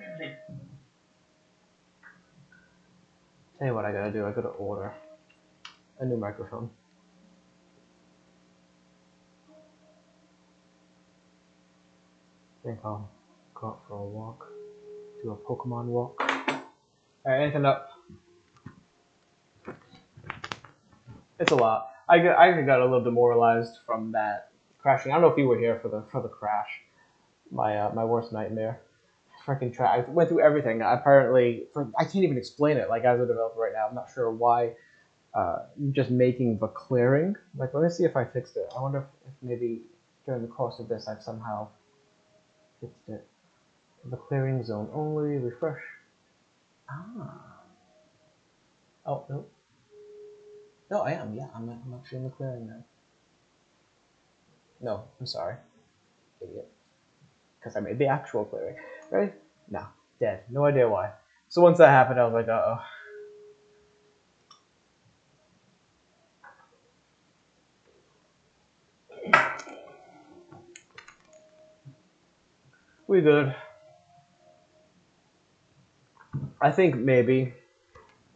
Tell you what I gotta do. I gotta order a new microphone. I think I'll go out for a walk. Do a Pokemon walk. Alright, anything up? It's a lot. I got a little demoralized from that crashing. I don't know if you were here for the crash. My worst nightmare. Freaking I went through everything. I can't even explain it. Like as a developer right now, I'm not sure why. Just making the clearing. Like, let me see if I fixed it. I wonder if maybe during the course of this I've somehow fixed it. The clearing zone only. Refresh. Ah. Oh no. No, I am. Yeah, I'm actually in the clearing now. No, I'm sorry, idiot. Because I made the actual clearing. Right? No, dead. No idea why. So once that happened, I was like, uh oh. We good. I think maybe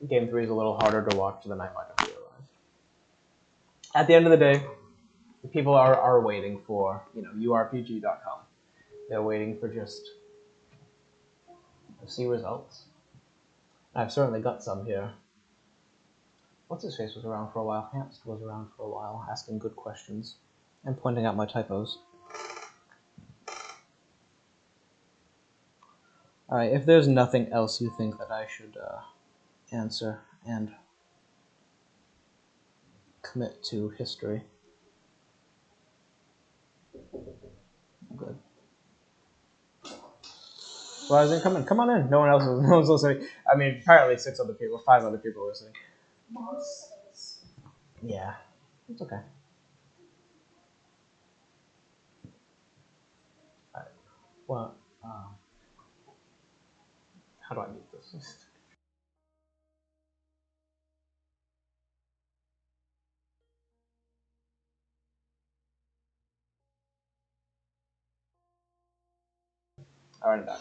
Game 3 is a little harder to watch than I might have realized. At the end of the day, the people are waiting for, urpg.com. They're waiting for just to see results. I've certainly got some here. What's his face was around for a while. Hamst was around for a while, asking good questions and pointing out my typos. Alright, if there's nothing else you think that I should answer and commit to history. Good. Rising, come on in. No one's listening. I mean, apparently 5 other people listening. Yeah, it's okay. Alright, well, how do I mute this? Alright, I'm back.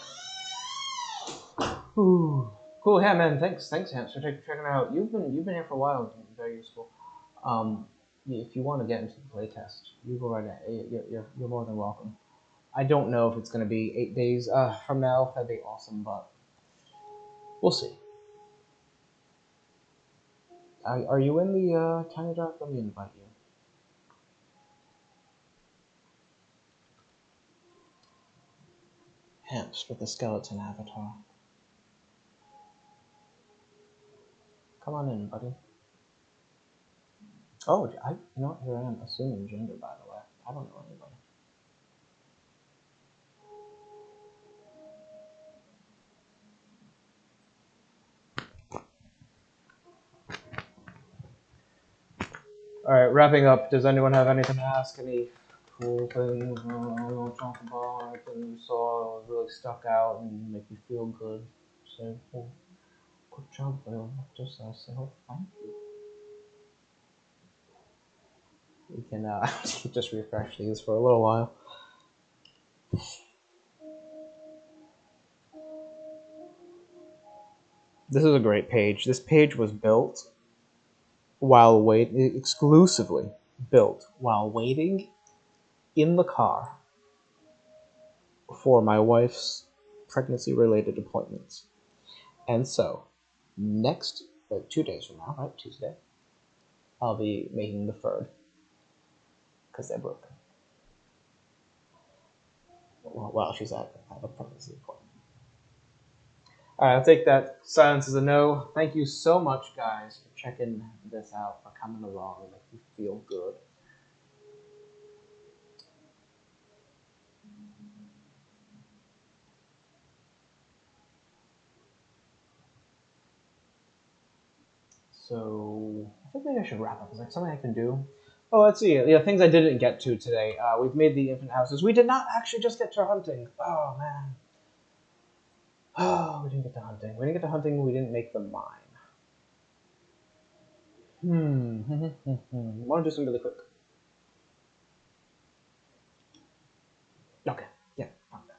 Ooh. Cool, yeah, man. Thanks, Hans, for checking it out. You've been here for a while. Very useful. If you want to get into the playtest, you go right ahead. You're more than welcome. I don't know if it's going to be 8 days from now. That'd be awesome, but We'll see. Are you in the Tiny Dark? Let me invite you. Hemps with the skeleton avatar. Come on in, buddy. Oh, you know what? Here I am assuming gender, by the way. I don't know anybody. Alright, wrapping up. Does anyone have anything to ask? Any cool things you want to talk about? Anything you saw that really stuck out and make you feel good? Say, oh, good job, Bill. Just say, oh, thank you. We can just refresh these for a little while. This is a great page. This page was built while exclusively built while waiting in the car for my wife's pregnancy-related appointments. And so, next 2 days from now, right, Tuesday, I'll be making the third because they're broken. Well, she's at a pregnancy appointment. All right, I'll take that silence as a no. Thank you so much, guys, for checking this out, for coming along and making me feel good. So I think maybe I should wrap up. Is there something I can do? Oh, let's see. Yeah, things I didn't get to today. We've made the infant houses. We did not actually just get to hunting. Oh man. Oh, we didn't get to hunting. We didn't get to hunting. We didn't make the mine. Want to do something really quick? Okay. Yeah. Okay.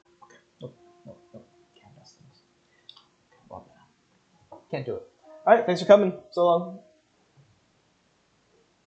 Nope. Nope. Can't dust things. Okay, well, can't do it. All right. Thanks for coming. So long.